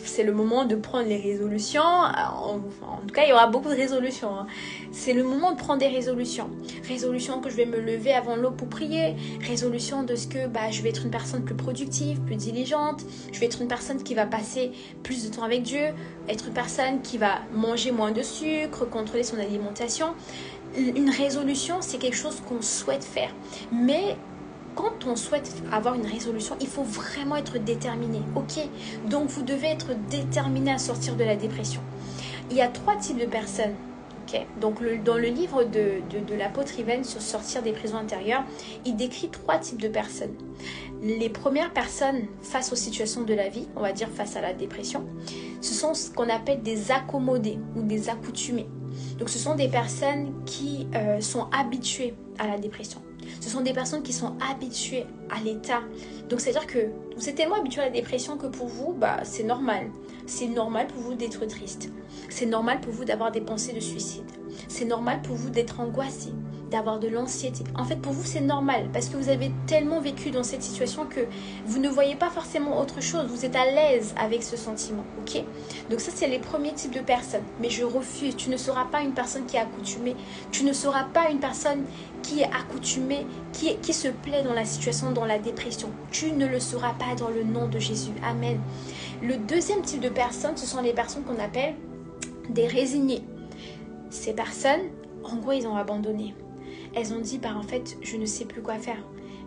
c'est le moment de prendre les résolutions, en tout cas il y aura beaucoup de résolutions, hein. C'est le moment de prendre des résolutions. Résolution que je vais me lever avant l'aube pour prier, résolution de ce que je vais être une personne plus productive, plus diligente, je vais être une personne qui va passer plus de temps avec Dieu, être une personne qui va manger moins de sucre, contrôler son alimentation. Une résolution, c'est quelque chose qu'on souhaite faire. Mais quand on souhaite avoir une résolution, il faut vraiment être déterminé. Ok? Donc, vous devez être déterminé à sortir de la dépression. Il y a 3 types de personnes. Okay? Donc, dans le livre de l'apôtre Yvain sur sortir des prisons intérieures, il décrit 3 types de personnes. Les premières personnes face aux situations de la vie, on va dire face à la dépression, ce sont ce qu'on appelle des accommodés ou des accoutumés. Donc, ce sont des personnes qui sont habituées à la dépression. Ce sont des personnes qui sont habituées à l'état. Donc, c'est-à-dire que vous êtes tellement habitué à la dépression que pour vous, c'est normal. C'est normal pour vous d'être triste. C'est normal pour vous d'avoir des pensées de suicide. C'est normal pour vous d'être angoissé, d'avoir de l'anxiété. En fait, pour vous, c'est normal parce que vous avez tellement vécu dans cette situation que vous ne voyez pas forcément autre chose. Vous êtes à l'aise avec ce sentiment, ok? Donc ça, c'est les premiers types de personnes. Mais je refuse. Tu ne seras pas une personne qui est accoutumée. Tu ne seras pas une personne qui est accoutumée, qui se plaît dans la situation, dans la dépression. Tu ne le seras pas dans le nom de Jésus. Amen. Le deuxième type de personnes, ce sont les personnes qu'on appelle des résignés. Ces personnes, en gros, ils ont abandonné. Elles ont dit, en fait, je ne sais plus quoi faire.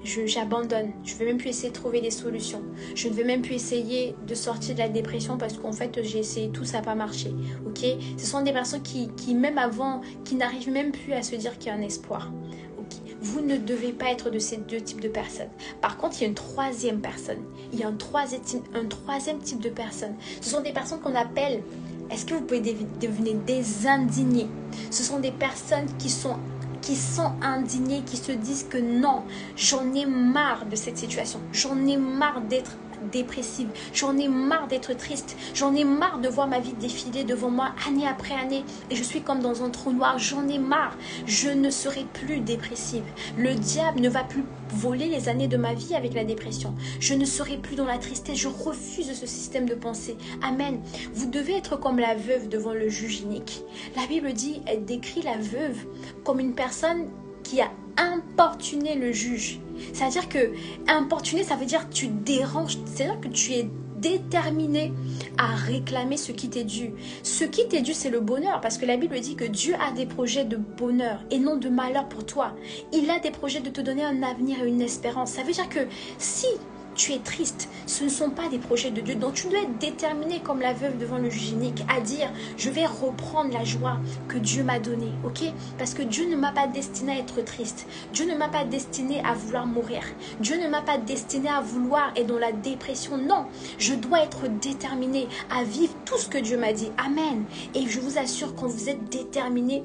J'abandonne. Je ne vais même plus essayer de trouver des solutions. Je ne vais même plus essayer de sortir de la dépression parce qu'en fait, j'ai essayé tout, ça n'a pas marché. Ok? Ce sont des personnes qui même avant, qui n'arrivent même plus à se dire qu'il y a un espoir. Okay? Vous ne devez pas être de ces 2 types de personnes. Par contre, il y a une troisième personne. Il y a un troisième type de personnes. Ce sont des personnes qu'on appelle... Est-ce que vous pouvez devenir des indignés? Ce sont des personnes qui sont indignées, qui se disent que non, j'en ai marre de cette situation. J'en ai marre d'être dépressive. J'en ai marre d'être triste. J'en ai marre de voir ma vie défiler devant moi année après année. Et je suis comme dans un trou noir. J'en ai marre. Je ne serai plus dépressive. Le diable ne va plus voler les années de ma vie avec la dépression. Je ne serai plus dans la tristesse. Je refuse ce système de pensée. Amen. Vous devez être comme la veuve devant le juge inique. La Bible dit, elle décrit la veuve comme une personne qui a importuné le juge. C'est-à-dire que importuner, ça veut dire tu déranges, c'est-à-dire que tu es déterminé à réclamer ce qui t'est dû. Ce qui t'est dû, c'est le bonheur, parce que la Bible dit que Dieu a des projets de bonheur et non de malheur pour toi. Il a des projets de te donner un avenir et une espérance. Ça veut dire que si tu es triste. Ce ne sont pas des projets de Dieu. Donc tu dois être déterminé comme la veuve devant le juge inique à dire, je vais reprendre la joie que Dieu m'a donnée, ok? Parce que Dieu ne m'a pas destiné à être triste. Dieu ne m'a pas destiné à vouloir mourir. Dieu ne m'a pas destiné à vouloir être dans la dépression. Non, je dois être déterminé à vivre tout ce que Dieu m'a dit. Amen. Et je vous assure, quand vous êtes déterminé,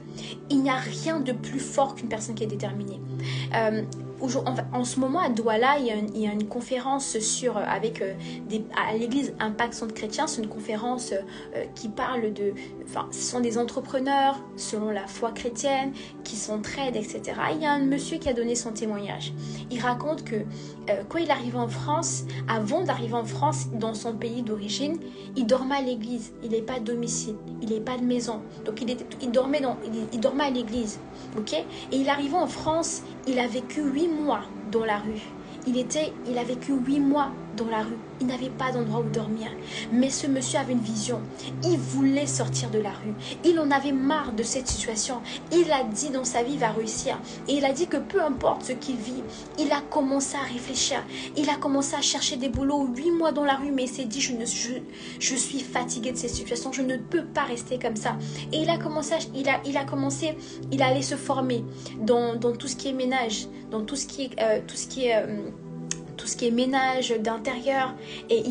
il n'y a rien de plus fort qu'une personne qui est déterminée. En ce moment à Douala, il y a une conférence à l'église Impact Centre Chrétien. C'est une conférence qui parle ce sont des entrepreneurs selon la foi chrétienne qui s'entraident, etc. Il y a un monsieur qui a donné son témoignage. Il raconte que quand il arrive en France, avant d'arriver en France, dans son pays d'origine, il dormait à l'église. Il n'est pas de domicile, il n'est pas de maison. Donc il dormait à l'église. Ok? Et il arrivait en France, il a vécu 8 mois dans la rue. Il a vécu 8 mois dans la rue. Il n'avait pas d'endroit où dormir. Mais ce monsieur avait une vision. Il voulait sortir de la rue. Il en avait marre de cette situation. Il a dit dans sa vie, il va réussir. Et il a dit que peu importe ce qu'il vit, il a commencé à réfléchir. Il a commencé à chercher des boulots 8 mois dans la rue. Mais il s'est dit, je suis fatigué de cette situation. Je ne peux pas rester comme ça. Et il allait se former dans tout ce qui est ménage, dans tout ce qui est ménage d'intérieur, et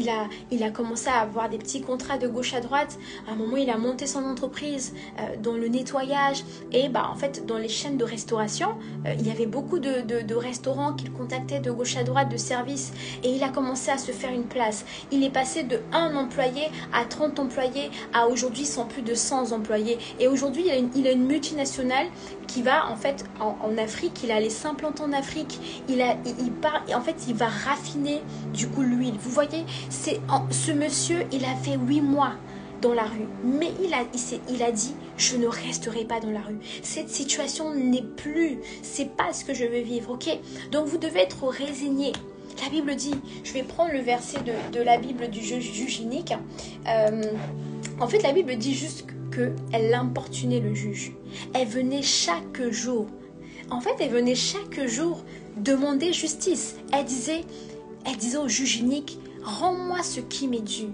il a commencé à avoir des petits contrats de gauche à droite. À un moment, il a monté son entreprise dans le nettoyage, et en fait dans les chaînes de restauration, il y avait beaucoup de restaurants qu'il contactait de gauche à droite, de services, et il a commencé à se faire une place. Il est passé de 1 employé à 30 employés à aujourd'hui sont plus de 100 employés, et aujourd'hui il a une multinationale qui va en fait en Afrique. Il allait s'implanter en Afrique. Il va raffiner du coup l'huile. Vous voyez, ce monsieur, il a fait 8 mois dans la rue, mais il a dit, je ne resterai pas dans la rue. Cette situation c'est pas ce que je veux vivre, ok? Donc vous devez être résigné. La Bible dit, je vais prendre le verset de la Bible du juge inique. En fait, la Bible dit juste qu'elle importunait le juge. Elle venait chaque jour. En fait, elle venait chaque jour demander justice. Elle disait au juge inique, rends-moi ce qui m'est dû.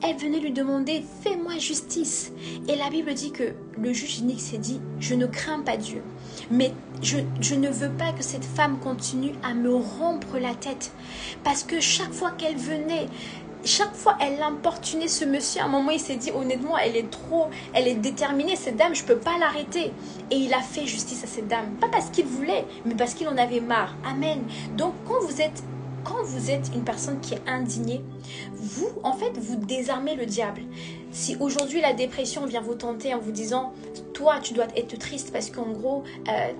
Elle venait lui demander, fais-moi justice. Et la Bible dit que le juge inique s'est dit, je ne crains pas Dieu, mais je ne veux pas que cette femme continue à me rompre la tête. Parce que chaque fois qu'elle venait, chaque fois elle importunait ce monsieur, à un moment il s'est dit, honnêtement, elle est déterminée, cette dame, je ne peux pas l'arrêter. Et il a fait justice à cette dame. Pas parce qu'il voulait, mais parce qu'il en avait marre. Amen. Donc quand vous êtes une personne qui est indignée, vous désarmez le diable. Si aujourd'hui la dépression vient vous tenter en vous disant, toi tu dois être triste parce qu'en gros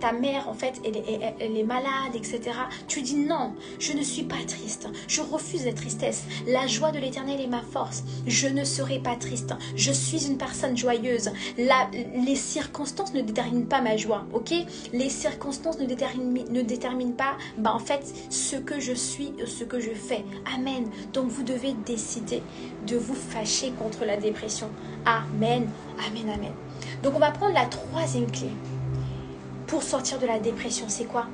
ta mère en fait elle est malade, etc. Tu dis non, je ne suis pas triste, je refuse la tristesse. La joie de l'Éternel est ma force. Je ne serai pas triste. Je suis une personne joyeuse. Les circonstances ne déterminent pas ma joie, ok? Les circonstances ne déterminent pas en fait ce que je suis, ce que je fais. Amen. Donc vous devez décider de vous fâcher contre la dépression. Amen, amen, amen. Donc on va prendre la 3e clé pour sortir de la dépression. C'est quoi?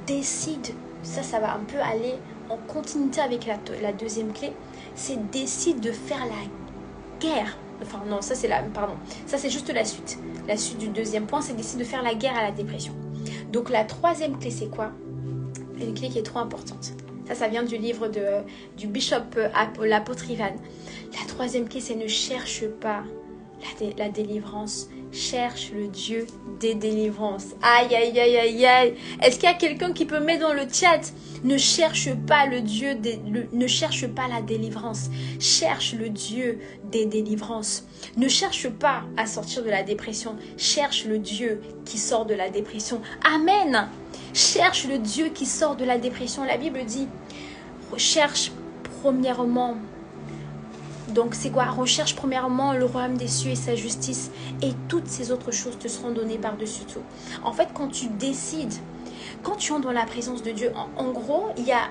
Décide. Ça va un peu aller en continuité avec la 2e clé. C'est décide de faire la guerre. Enfin non, ça c'est juste la suite. La suite du 2e point, c'est décide de faire la guerre à la dépression. Donc la 3e clé, c'est quoi? Une clé qui est trop importante. Ça vient du livre du bishop l'apôtre Ivan. La 3e clé, c'est ne cherche pas la délivrance. Cherche le Dieu des délivrances. Aïe, aïe, aïe, aïe, aïe. Est-ce qu'il y a quelqu'un qui peut mettre dans le chat? Ne cherche pas ne cherche pas la délivrance. Cherche le Dieu des délivrances. Ne cherche pas à sortir de la dépression. Cherche le Dieu qui sort de la dépression. Amen. Cherche le Dieu qui sort de la dépression. La Bible dit, recherche premièrement. Donc c'est quoi? Recherche premièrement le royaume des cieux et sa justice, et toutes ces autres choses te seront données par-dessus tout. En fait, quand tu décides, quand tu entres dans la présence de Dieu, en gros, il y a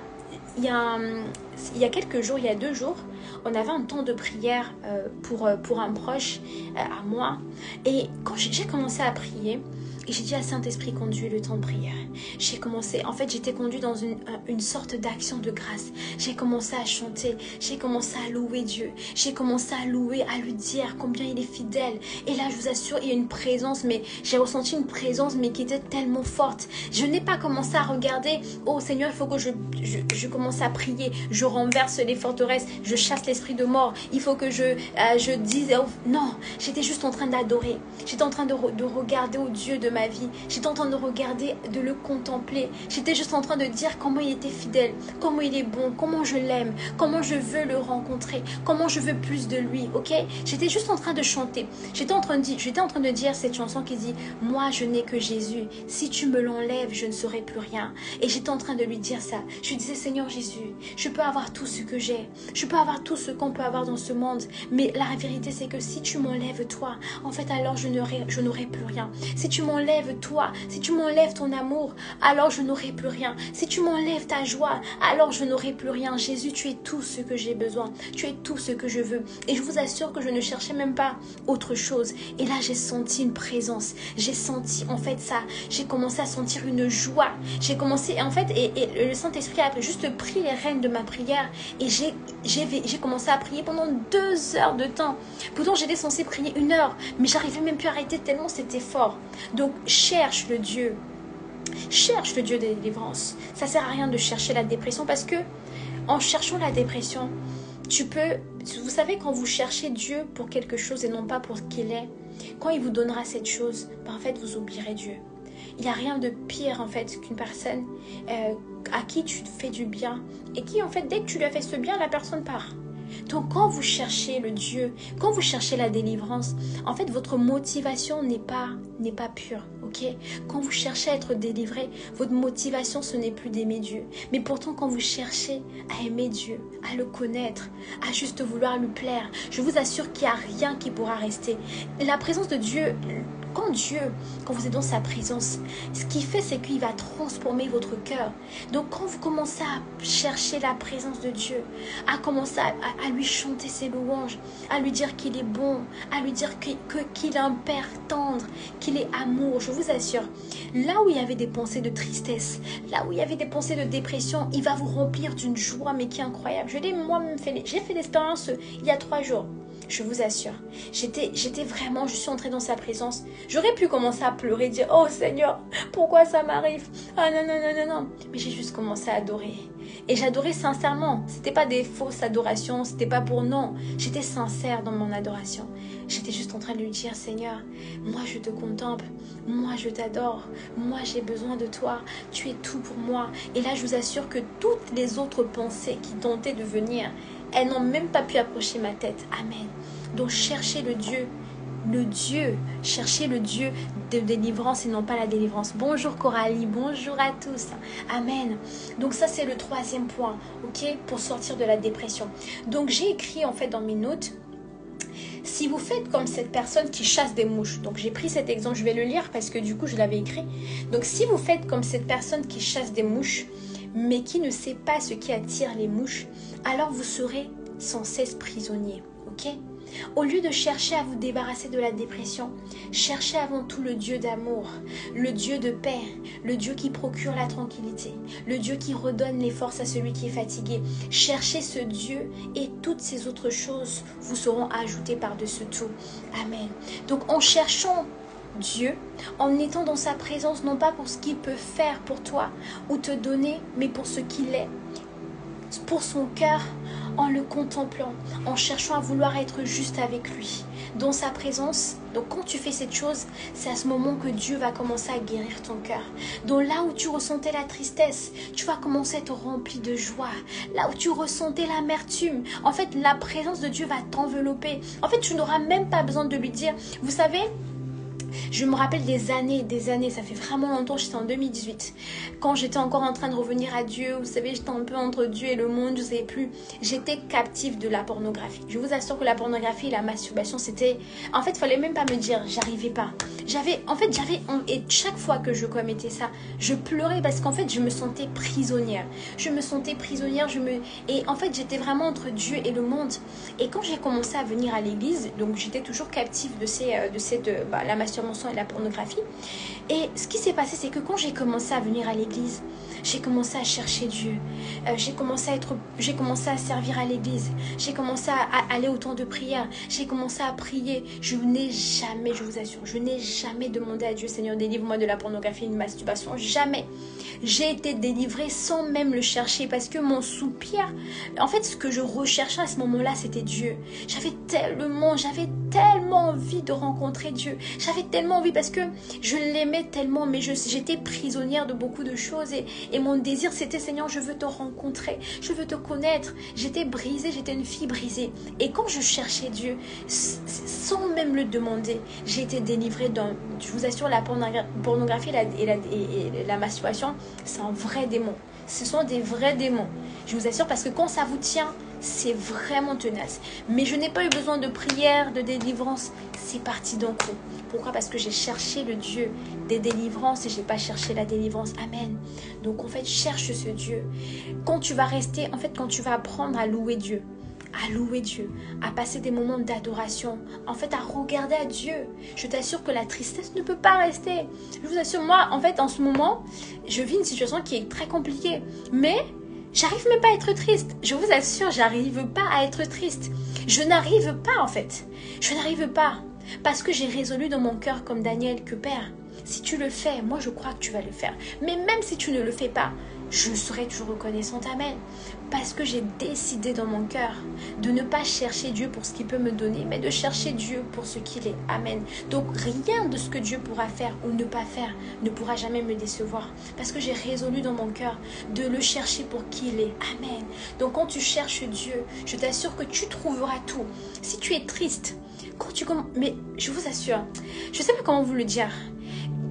quelques jours, il y a 2 jours, on avait un temps de prière pour un proche à moi. Et quand j'ai commencé à prier, et j'ai dit à Saint-Esprit, conduis le temps de prière. J'ai commencé, en fait, j'étais conduite dans une sorte d'action de grâce. J'ai commencé à chanter, j'ai commencé à louer Dieu. J'ai commencé à louer, à lui dire combien il est fidèle. Et là, je vous assure, il y a une présence, mais j'ai ressenti une présence, mais qui était tellement forte. Je n'ai pas commencé à regarder, oh Seigneur, il faut que je commence à prier. Je renverse les forteresses, je chasse l'esprit de mort. Il faut que je dise, oh, non, j'étais juste en train d'adorer. J'étais en train de regarder au Dieu de ma vie. J'étais en train de regarder, de le contempler. J'étais juste en train de dire comment il était fidèle, comment il est bon, comment je l'aime, comment je veux le rencontrer, comment je veux plus de lui, ok? J'étais juste en train de chanter. J'étais en train de dire cette chanson qui dit « Moi, je n'ai que Jésus. Si tu me l'enlèves, je ne serai plus rien. » Et j'étais en train de lui dire ça. Je lui disais « Seigneur Jésus, je peux avoir tout ce que j'ai. Je peux avoir tout ce qu'on peut avoir dans ce monde. Mais la vérité, c'est que si tu m'enlèves toi, en fait, alors je n'aurai plus rien. Si tu m'enlèves toi, si tu m'enlèves ton amour, alors je n'aurai plus rien. Si tu m'enlèves ta joie, alors je n'aurai plus rien. Jésus, tu es tout ce que j'ai besoin. Tu es tout ce que je veux. » Et je vous assure que je ne cherchais même pas autre chose. Et là, j'ai senti une présence. J'ai senti, en fait, ça. J'ai commencé à sentir une joie. J'ai commencé, en fait, et le Saint-Esprit a juste pris les rênes de ma prière. Et j'ai commencé à prier pendant 2 heures de temps. Pourtant, j'étais censée prier 1 heure. Mais j'arrivais même plus à arrêter tellement c'était fort. Donc, cherche le Dieu de délivrance. Ça sert à rien de chercher la dépression parce que en cherchant la dépression, vous savez, quand vous cherchez Dieu pour quelque chose et non pas pour ce qu'il est, quand il vous donnera cette chose, en fait, vous oublierez Dieu. Il n'y a rien de pire, en fait, qu'une personne à qui tu fais du bien et qui, en fait, dès que tu lui as fait ce bien, la personne part. Donc, quand vous cherchez le Dieu, quand vous cherchez la délivrance, en fait, votre motivation n'est pas pure, ok? Quand vous cherchez à être délivré, votre motivation, ce n'est plus d'aimer Dieu. Mais pourtant, quand vous cherchez à aimer Dieu, à le connaître, à juste vouloir lui plaire, je vous assure qu'il n'y a rien qui pourra rester. La présence de Dieu... Quand vous êtes dans sa présence, ce qu'il fait, c'est qu'il va transformer votre cœur. Donc, quand vous commencez à chercher la présence de Dieu, à commencer à lui chanter ses louanges, à lui dire qu'il est bon, à lui dire qu'il est un Père tendre, qu'il est amour, je vous assure, là où il y avait des pensées de tristesse, là où il y avait des pensées de dépression, il va vous remplir d'une joie, mais qui est incroyable. J'ai fait l'expérience il y a 3 jours. Je vous assure, je suis entrée dans sa présence. J'aurais pu commencer à pleurer, dire « Oh Seigneur, pourquoi ça m'arrive ?» Ah non, non, non, non, non. Mais j'ai juste commencé à adorer. Et j'adorais sincèrement. C'était pas des fausses adorations, c'était pas pour non. J'étais sincère dans mon adoration. J'étais juste en train de lui dire « Seigneur, moi je te contemple, moi je t'adore, moi j'ai besoin de toi, tu es tout pour moi. » Et là, je vous assure que toutes les autres pensées qui tentaient de venir, elles n'ont même pas pu approcher ma tête. Amen. Donc, cherchez cherchez le Dieu de délivrance et non pas la délivrance. Bonjour Coralie, bonjour à tous. Amen. Donc, ça, c'est le 3e point, ok, pour sortir de la dépression. Donc, j'ai écrit, en fait, dans mes notes, si vous faites comme cette personne qui chasse des mouches, donc j'ai pris cet exemple, je vais le lire parce que du coup, je l'avais écrit. Donc, si vous faites comme cette personne qui chasse des mouches, mais qui ne sait pas ce qui attire les mouches, alors vous serez sans cesse prisonnier, ok? Au lieu de chercher à vous débarrasser de la dépression, cherchez avant tout le Dieu d'amour, le Dieu de paix, le Dieu qui procure la tranquillité, le Dieu qui redonne les forces à celui qui est fatigué. Cherchez ce Dieu et toutes ces autres choses vous seront ajoutées par-dessus tout. Amen. Donc en cherchant Dieu, en étant dans sa présence, non pas pour ce qu'il peut faire pour toi ou te donner, mais pour ce qu'il est, pour son cœur, en le contemplant, en cherchant à vouloir être juste avec lui, dans sa présence. Donc quand tu fais cette chose, c'est à ce moment que Dieu va commencer à guérir ton cœur. Donc là où tu ressentais la tristesse, tu vas commencer à être rempli de joie. Là où tu ressentais l'amertume, en fait la présence de Dieu va t'envelopper. En fait, tu n'auras même pas besoin de lui dire, vous savez, Je me rappelle des années, ça fait vraiment longtemps, j'étais en 2018. Quand j'étais encore en train de revenir à Dieu, vous savez, j'étais un peu entre Dieu et le monde, je ne savais plus. J'étais captive de la pornographie. Je vous assure que la pornographie et la masturbation, c'était... En fait, il ne fallait même pas me dire, j'arrivais pas. Et chaque fois que je commettais ça, je pleurais parce qu'en fait, je me sentais prisonnière. Et en fait, j'étais vraiment entre Dieu et le monde. Et quand j'ai commencé à venir à l'église, donc j'étais toujours captive de la masturbation et la pornographie. Et ce qui s'est passé, c'est que quand j'ai commencé à venir à l'église, j'ai commencé à chercher Dieu. J'ai commencé à servir à l'église. J'ai commencé à aller au temps de prière. J'ai commencé à prier. Je vous assure, je n'ai jamais demandé à Dieu, Seigneur, délivre-moi de la pornographie et de la masturbation. Jamais. J'ai été délivrée sans même le chercher parce que mon soupir, en fait, ce que je recherchais à ce moment-là, c'était Dieu. J'avais tellement envie de rencontrer Dieu. J'avais tellement envie parce que je l'aimais tellement, mais j'étais prisonnière de beaucoup de choses et mon désir, c'était Seigneur, je veux te rencontrer, je veux te connaître. J'étais brisée, j'étais une fille brisée. Et quand je cherchais Dieu, sans même le demander, j'ai été délivrée je vous assure, la pornographie et la masturbation, c'est un vrai démon. Ce sont des vrais démons. Je vous assure parce que quand ça vous tient, c'est vraiment tenace. Mais je n'ai pas eu besoin de prière, de délivrance. C'est parti d'un coup. Pourquoi? Parce que j'ai cherché le Dieu des délivrances et je n'ai pas cherché la délivrance. Amen. Donc en fait, cherche ce Dieu. Quand tu vas apprendre à louer Dieu, à passer des moments d'adoration, en fait à regarder à Dieu, je t'assure que la tristesse ne peut pas rester. Je vous assure, moi en fait en ce moment, je vis une situation qui est très compliquée, mais j'arrive même pas à être triste. Je vous assure, j'arrive pas à être triste. Je n'arrive pas en fait. Je n'arrive pas parce que j'ai résolu dans mon cœur comme Daniel que Père, si tu le fais, moi je crois que tu vas le faire. Mais même si tu ne le fais pas, je serai toujours reconnaissante. Amen. Parce que j'ai décidé dans mon cœur de ne pas chercher Dieu pour ce qu'il peut me donner, mais de chercher Dieu pour ce qu'il est. Amen. Donc rien de ce que Dieu pourra faire ou ne pas faire ne pourra jamais me décevoir. Parce que j'ai résolu dans mon cœur de le chercher pour qui il est. Amen. Donc quand tu cherches Dieu, je t'assure que tu trouveras tout. Si tu es triste, mais je vous assure, je ne sais pas comment vous le dire.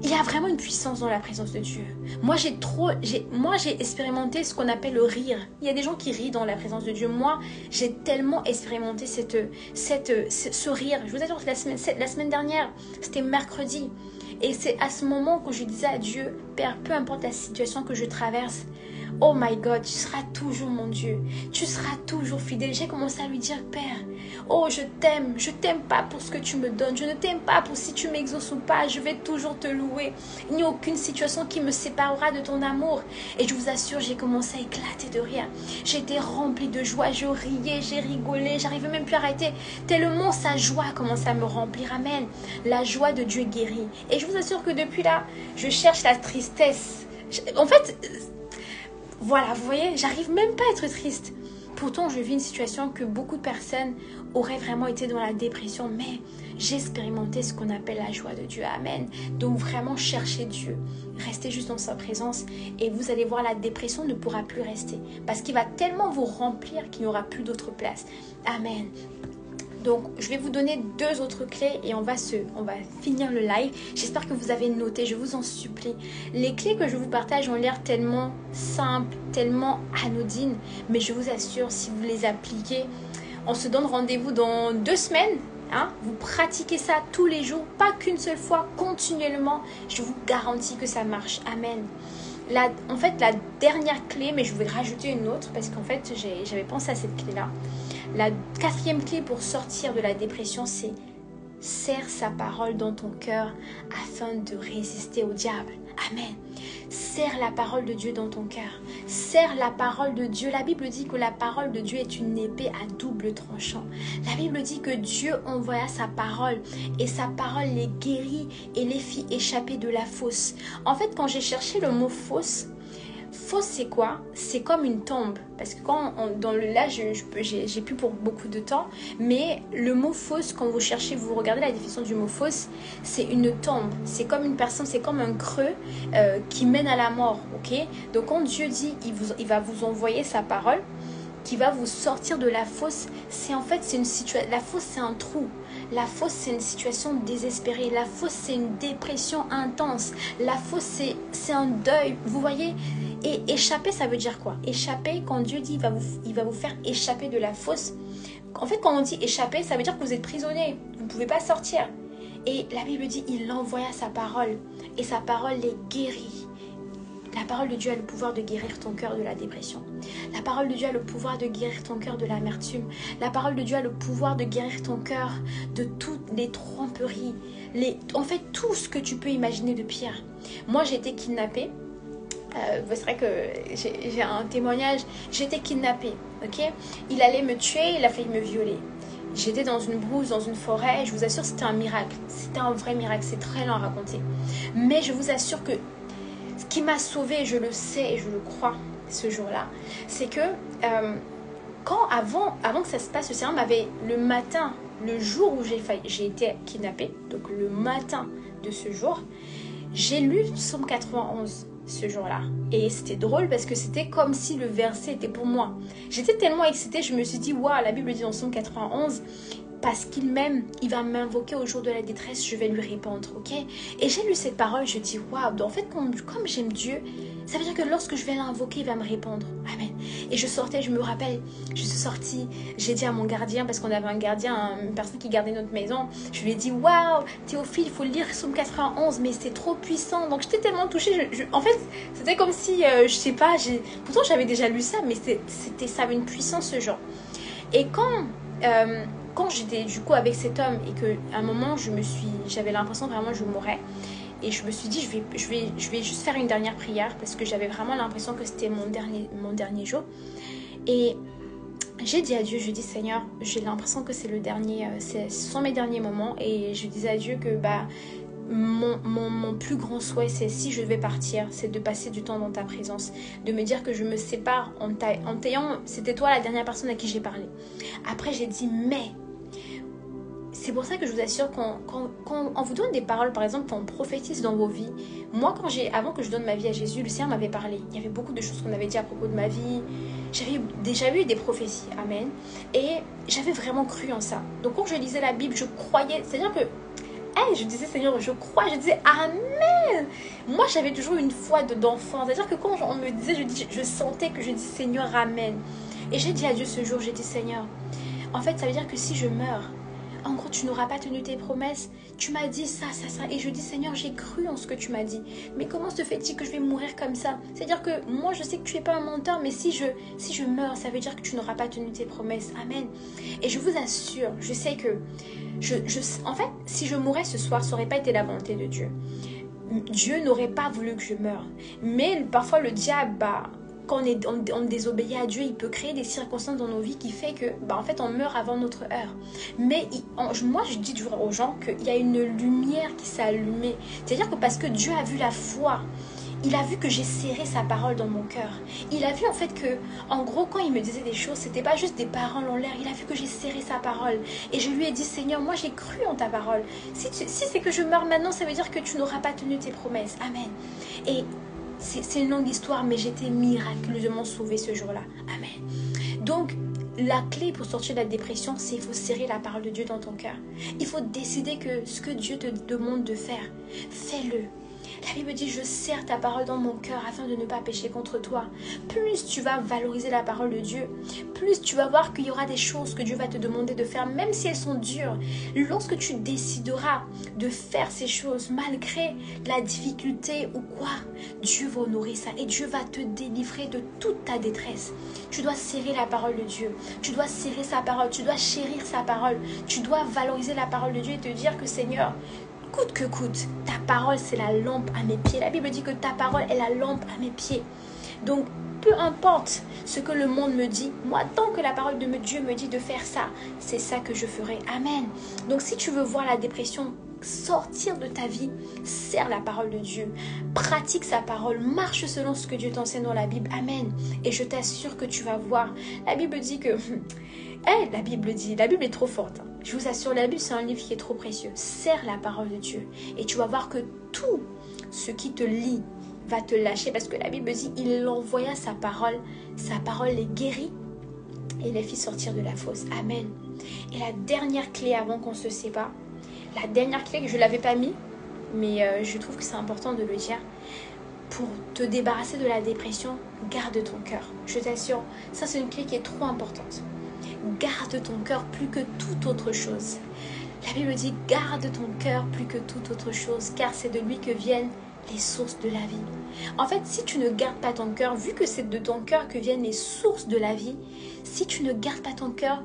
Il y a vraiment une puissance dans la présence de Dieu. Moi, j'ai expérimenté ce qu'on appelle le rire. Il y a des gens qui rient dans la présence de Dieu. Moi, j'ai tellement expérimenté ce rire. Je vous assure que la semaine dernière, c'était mercredi. Et c'est à ce moment que je disais à Dieu, Père, peu importe la situation que je traverse, oh my God, tu seras toujours mon Dieu. Tu seras toujours fidèle. J'ai commencé à lui dire, Père, oh je t'aime pas pour ce que tu me donnes. Je ne t'aime pas pour si tu m'exauces ou pas. Je vais toujours te louer. Il n'y a aucune situation qui me séparera de ton amour. Et je vous assure, j'ai commencé à éclater de rire. J'étais remplie de joie. Je riais, j'ai rigolé. J'arrivais même plus à arrêter. Tellement sa joie commençait à me remplir. Amen. La joie de Dieu guérit. Et je vous assure que depuis là, je cherche la tristesse. En fait, voilà, vous voyez, j'arrive même pas à être triste. Pourtant, je vis une situation que beaucoup de personnes auraient vraiment été dans la dépression, mais j'ai expérimenté ce qu'on appelle la joie de Dieu. Amen. Donc vraiment, cherchez Dieu. Restez juste dans sa présence et vous allez voir, la dépression ne pourra plus rester parce qu'il va tellement vous remplir qu'il n'y aura plus d'autre place. Amen. Donc, je vais vous donner 2 autres clés et on va finir le live. J'espère que vous avez noté, je vous en supplie. Les clés que je vous partage ont l'air tellement simples, tellement anodines. Mais je vous assure, si vous les appliquez, on se donne rendez-vous dans 2 semaines. Hein? Vous pratiquez ça tous les jours, pas qu'une seule fois, continuellement. Je vous garantis que ça marche. Amen. En fait, la dernière clé, mais je vais rajouter une autre parce qu'en fait, j'avais pensé à cette clé-là. La 4e clé pour sortir de la dépression, c'est serre sa parole dans ton cœur afin de résister au diable. Amen. Serre la parole de Dieu dans ton cœur. Serre la parole de Dieu. La Bible dit que la parole de Dieu est une épée à double tranchant. La Bible dit que Dieu envoya sa parole et sa parole les guérit et les fit échapper de la fosse. En fait, quand j'ai cherché le mot fosse, c'est quoi? C'est comme une tombe. Parce que là, j'ai plus pour beaucoup de temps. Mais le mot fosse, quand vous cherchez, vous regardez la définition du mot fosse, c'est une tombe. C'est comme une personne, c'est comme un creux qui mène à la mort. Ok? Donc quand Dieu dit, il va vous envoyer sa parole, qui va vous sortir de la fosse, c'est une situation. La fosse, c'est un trou. La fosse, c'est une situation désespérée. La fosse, c'est une dépression intense. La fosse, c'est un deuil. Vous voyez? Et échapper, ça veut dire quoi? Échapper, quand Dieu dit il va vous faire échapper de la fosse. En fait, quand on dit échapper, ça veut dire que vous êtes prisonnier. Vous ne pouvez pas sortir. Et la Bible dit, il envoya sa parole. Et sa parole les guérit. La parole de Dieu a le pouvoir de guérir ton cœur de la dépression. La parole de Dieu a le pouvoir de guérir ton cœur de l'amertume. La parole de Dieu a le pouvoir de guérir ton cœur de toutes les tromperies. En fait, tout ce que tu peux imaginer de pire. Moi, j'ai été kidnappée. C'est vrai que j'ai un témoignage. J'ai été kidnappée, ok? Il allait me tuer, il a failli me violer. J'étais dans une brousse, dans une forêt. Je vous assure, c'était un miracle. C'était un vrai miracle. C'est très lent à raconter. Mais je vous assure que ce qui m'a sauvée, je le sais et je le crois ce jour-là, c'est que avant que ça se passe, le Seigneur m'avait le matin, le jour où j'ai été kidnappée, donc le matin de ce jour, j'ai lu Psaume 91 ce jour-là. Et c'était drôle parce que c'était comme si le verset était pour moi. J'étais tellement excitée, je me suis dit, waouh, la Bible dit dans Psaume 91, parce qu'il m'aime, il va m'invoquer au jour de la détresse, je vais lui répondre, ok? Et j'ai lu cette parole, je dis, waouh, en fait, comme j'aime Dieu, ça veut dire que lorsque je vais l'invoquer, il va me répondre. Amen. Et je sortais, je me rappelle, je suis sortie, j'ai dit à mon gardien, parce qu'on avait un gardien, une personne qui gardait notre maison, je lui ai dit, waouh, Théophile, il faut lire Psaume 91, mais c'est trop puissant. Donc j'étais tellement touchée, en fait, c'était comme si, je sais pas, pourtant j'avais déjà lu ça, mais ça avait une puissance ce genre. Et quand j'étais du coup avec cet homme et qu'à un moment j'avais l'impression vraiment je mourrais et je me suis dit je vais juste faire une dernière prière parce que j'avais vraiment l'impression que c'était mon dernier jour et j'ai dit à Dieu, je dis Seigneur, j'ai l'impression que c'est ce sont mes derniers moments et je disais à Dieu que mon plus grand souhait, c'est si je vais partir, c'est de passer du temps dans ta présence, de me dire que je me sépare en t'ayant, c'était toi la dernière personne à qui j'ai parlé. Après j'ai dit mais c'est pour ça que je vous assure quand on vous donne des paroles, par exemple quand on prophétise dans vos vies, moi avant que je donne ma vie à Jésus, le Seigneur m'avait parlé, il y avait beaucoup de choses qu'on avait dit à propos de ma vie, j'avais déjà eu des prophéties, amen, et j'avais vraiment cru en ça. Donc quand je lisais la Bible, je croyais, c'est-à-dire que je disais Seigneur, je crois, je disais Amen. Moi j'avais toujours une foi d'enfant, c'est-à-dire que quand on me disait, je sentais que je dis Seigneur Amen. Et j'ai dit à Dieu ce jour, j'ai dit Seigneur, en fait ça veut dire que si je meurs, en gros tu n'auras pas tenu tes promesses, tu m'as dit ça, et je dis Seigneur j'ai cru en ce que tu m'as dit, mais comment se fait-il que je vais mourir comme ça? C'est-à-dire que moi je sais que tu n'es pas un menteur, mais si je meurs, ça veut dire que tu n'auras pas tenu tes promesses, Amen. Et je vous assure, je sais que en fait, si je mourais ce soir, ça n'aurait pas été la volonté de Dieu. Dieu n'aurait pas voulu que je meure. Mais parfois, le diable, quand on désobéit à Dieu, il peut créer des circonstances dans nos vies qui fait que, en fait, on meurt avant notre heure. Mais moi, je dis toujours aux gens qu'il y a une lumière qui s'est allumée. C'est-à-dire que parce que Dieu a vu la foi, il a vu que j'ai serré sa parole dans mon cœur. Il a vu en fait que, en gros, quand il me disait des choses, c'était pas juste des paroles en l'air. Il a vu que j'ai serré sa parole. Et je lui ai dit, Seigneur, moi j'ai cru en ta parole. Si c'est que je meurs maintenant, ça veut dire que tu n'auras pas tenu tes promesses. Amen. Et c'est une longue histoire, mais j'étais miraculeusement sauvée ce jour-là. Amen. Donc, la clé pour sortir de la dépression, c'est qu'il faut serrer la parole de Dieu dans ton cœur. Il faut décider que ce que Dieu te demande de faire, fais-le. La Bible dit, je serre ta parole dans mon cœur afin de ne pas pécher contre toi. Plus tu vas valoriser la parole de Dieu, plus tu vas voir qu'il y aura des choses que Dieu va te demander de faire, même si elles sont dures. Lorsque tu décideras de faire ces choses, malgré la difficulté ou quoi, Dieu va honorer ça et Dieu va te délivrer de toute ta détresse. Tu dois serrer la parole de Dieu, tu dois serrer sa parole, tu dois chérir sa parole, tu dois valoriser la parole de Dieu et te dire que Seigneur, coûte que coûte, ta parole c'est la lampe à mes pieds. La Bible dit que ta parole est la lampe à mes pieds. Donc peu importe ce que le monde me dit, moi tant que la parole de Dieu me dit de faire ça, c'est ça que je ferai. Amen. Donc si tu veux voir la dépression sortir de ta vie, serre la parole de Dieu, pratique sa parole, marche selon ce que Dieu t'enseigne dans la Bible. Amen. Et je t'assure que tu vas voir. La Bible dit que la Bible est trop forte. Je vous assure, la Bible, c'est un livre qui est trop précieux. Serre la parole de Dieu et tu vas voir que tout ce qui te lie va te lâcher parce que la Bible dit, il envoya sa parole les guérit et les fit sortir de la fosse. Amen. Et la dernière clé avant qu'on se sépare, la dernière clé que je ne l'avais pas mis, mais je trouve que c'est important de le dire, pour te débarrasser de la dépression, garde ton cœur. Je t'assure, ça c'est une clé qui est trop importante. Garde ton cœur plus que toute autre chose. La Bible dit, garde ton cœur plus que toute autre chose, car c'est de lui que viennent les sources de la vie. En fait, si tu ne gardes pas ton cœur, vu que c'est de ton cœur que viennent les sources de la vie, si tu ne gardes pas ton cœur,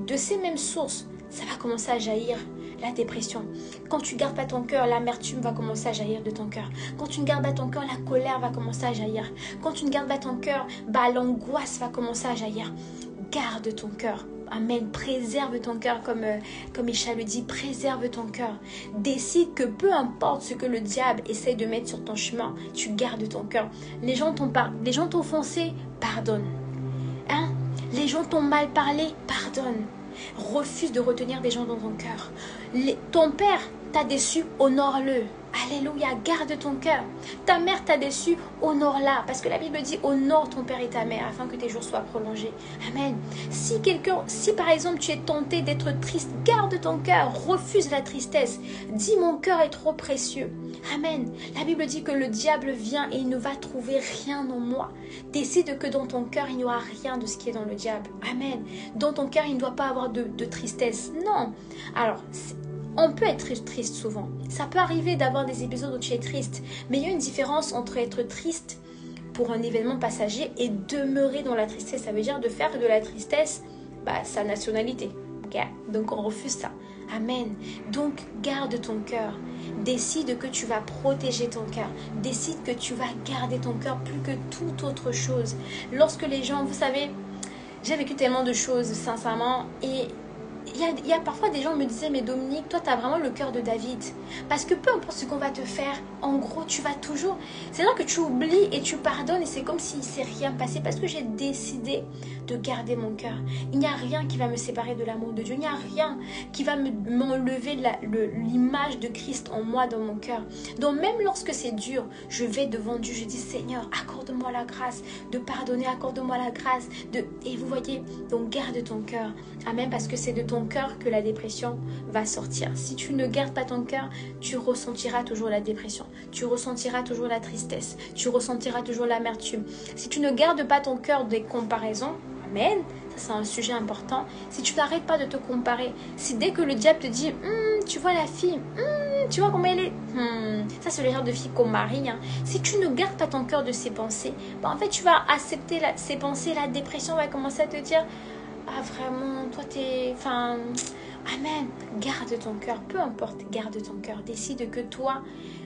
de ces mêmes sources, ça va commencer à jaillir la dépression. Quand tu ne gardes pas ton cœur, l'amertume va commencer à jaillir de ton cœur. Quand tu ne gardes pas ton cœur, la colère va commencer à jaillir. Quand tu ne gardes pas ton cœur, l'angoisse va commencer à jaillir. Garde ton cœur. Amen. Préserve ton cœur comme Isha le dit. Préserve ton cœur. Décide que peu importe ce que le diable essaie de mettre sur ton chemin, tu gardes ton cœur. Les gens t'ont offensé, pardonne. Hein? Les gens t'ont mal parlé, pardonne. Refuse de retenir des gens dans ton cœur. Ton père t'a déçu, honore-le. Alléluia, garde ton cœur. Ta mère t'a déçu, honore-la. Parce que la Bible dit, honore ton père et ta mère afin que tes jours soient prolongés. Amen. Si par exemple tu es tenté d'être triste, garde ton cœur. Refuse la tristesse. Dis, mon cœur est trop précieux. Amen. La Bible dit que le diable vient et il ne va trouver rien en moi. Décide que dans ton cœur, il n'y aura rien de ce qui est dans le diable. Amen. Dans ton cœur, il ne doit pas avoir de tristesse. Non. Alors, on peut être triste souvent. Ça peut arriver d'avoir des épisodes où tu es triste. Mais il y a une différence entre être triste pour un événement passager et demeurer dans la tristesse. Ça veut dire de faire de la tristesse sa nationalité. Okay? Donc on refuse ça. Amen. Donc garde ton cœur. Décide que tu vas protéger ton cœur. Décide que tu vas garder ton cœur plus que toute autre chose. Lorsque les gens, vous savez, j'ai vécu tellement de choses sincèrement et il y a parfois des gens qui me disaient, mais Dominique, toi tu as vraiment le cœur de David, parce que peu importe ce qu'on va te faire, en gros tu vas toujours, c'est là que tu oublies et tu pardonnes et c'est comme s'il ne s'est rien passé, parce que j'ai décidé de garder mon cœur. Il n'y a rien qui va me séparer de l'amour de Dieu, il n'y a rien qui va m'enlever l'image de Christ en moi, dans mon cœur. Donc même lorsque c'est dur, je vais devant Dieu, je dis, Seigneur, accorde-moi la grâce de pardonner, accorde-moi la grâce et vous voyez, donc garde ton cœur. Amen, parce que c'est de ton cœur que la dépression va sortir. Si tu ne gardes pas ton cœur, tu ressentiras toujours la dépression, tu ressentiras toujours la tristesse, tu ressentiras toujours l'amertume. Si tu ne gardes pas ton cœur des comparaisons, amen, ça c'est un sujet important. Si tu n'arrêtes pas de te comparer, si dès que le diable te dit tu vois la fille, tu vois comment elle est, ça c'est le genre de fille qu'on marie, hein. Si tu ne gardes pas ton cœur de ses pensées, en fait tu vas accepter ses pensées, la dépression va commencer à te dire, ah vraiment, toi t'es... Amen. Garde ton cœur, peu importe, garde ton cœur. Décide que toi,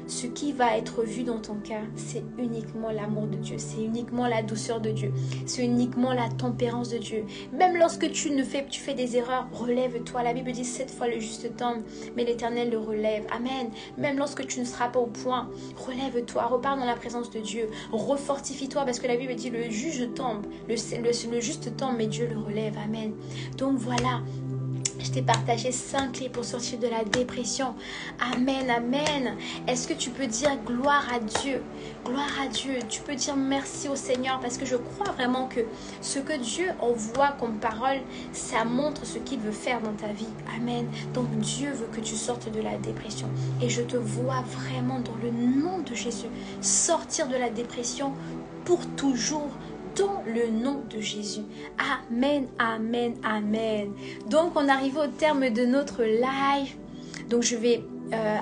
ce qui va être vu dans ton cœur, c'est uniquement l'amour de Dieu, c'est uniquement la douceur de Dieu, c'est uniquement la tempérance de Dieu. Même lorsque tu fais des erreurs, relève-toi. La Bible dit 7 fois le juste tombe, mais l'Éternel le relève. Amen. Même lorsque tu ne seras pas au point, relève-toi, repars dans la présence de Dieu, refortifie-toi, parce que la Bible dit le juge tombe, le juste tombe, mais Dieu le relève. Amen. Donc voilà. Je t'ai partagé 5 clés pour sortir de la dépression. Amen, amen. Est-ce que tu peux dire gloire à Dieu? Gloire à Dieu. Tu peux dire merci au Seigneur parce que je crois vraiment que ce que Dieu envoie comme parole, ça montre ce qu'il veut faire dans ta vie. Amen. Donc Dieu veut que tu sortes de la dépression. Et je te vois vraiment dans le nom de Jésus sortir de la dépression pour toujours. Dans le nom de Jésus. Amen, amen, amen. Donc, on arrive au terme de notre live. Donc, je vais,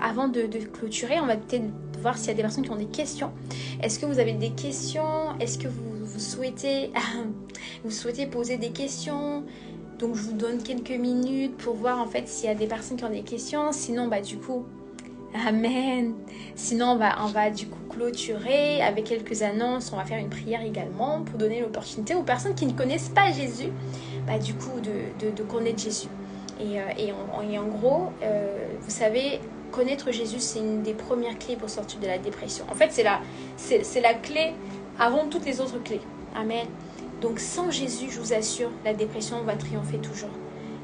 avant de clôturer, on va peut-être voir s'il y a des personnes qui ont des questions. Est-ce que vous avez des questions? Est-ce que vous souhaitez poser des questions? Donc, je vous donne quelques minutes pour voir en fait s'il y a des personnes qui ont des questions. Sinon, du coup... Amen. Sinon, on va du coup clôturer avec quelques annonces. On va faire une prière également pour donner l'opportunité aux personnes qui ne connaissent pas Jésus, du coup, de connaître Jésus. Et en gros, vous savez, connaître Jésus, c'est une des premières clés pour sortir de la dépression. En fait, c'est la clé avant toutes les autres clés. Amen. Donc, sans Jésus, je vous assure, la dépression va triompher toujours.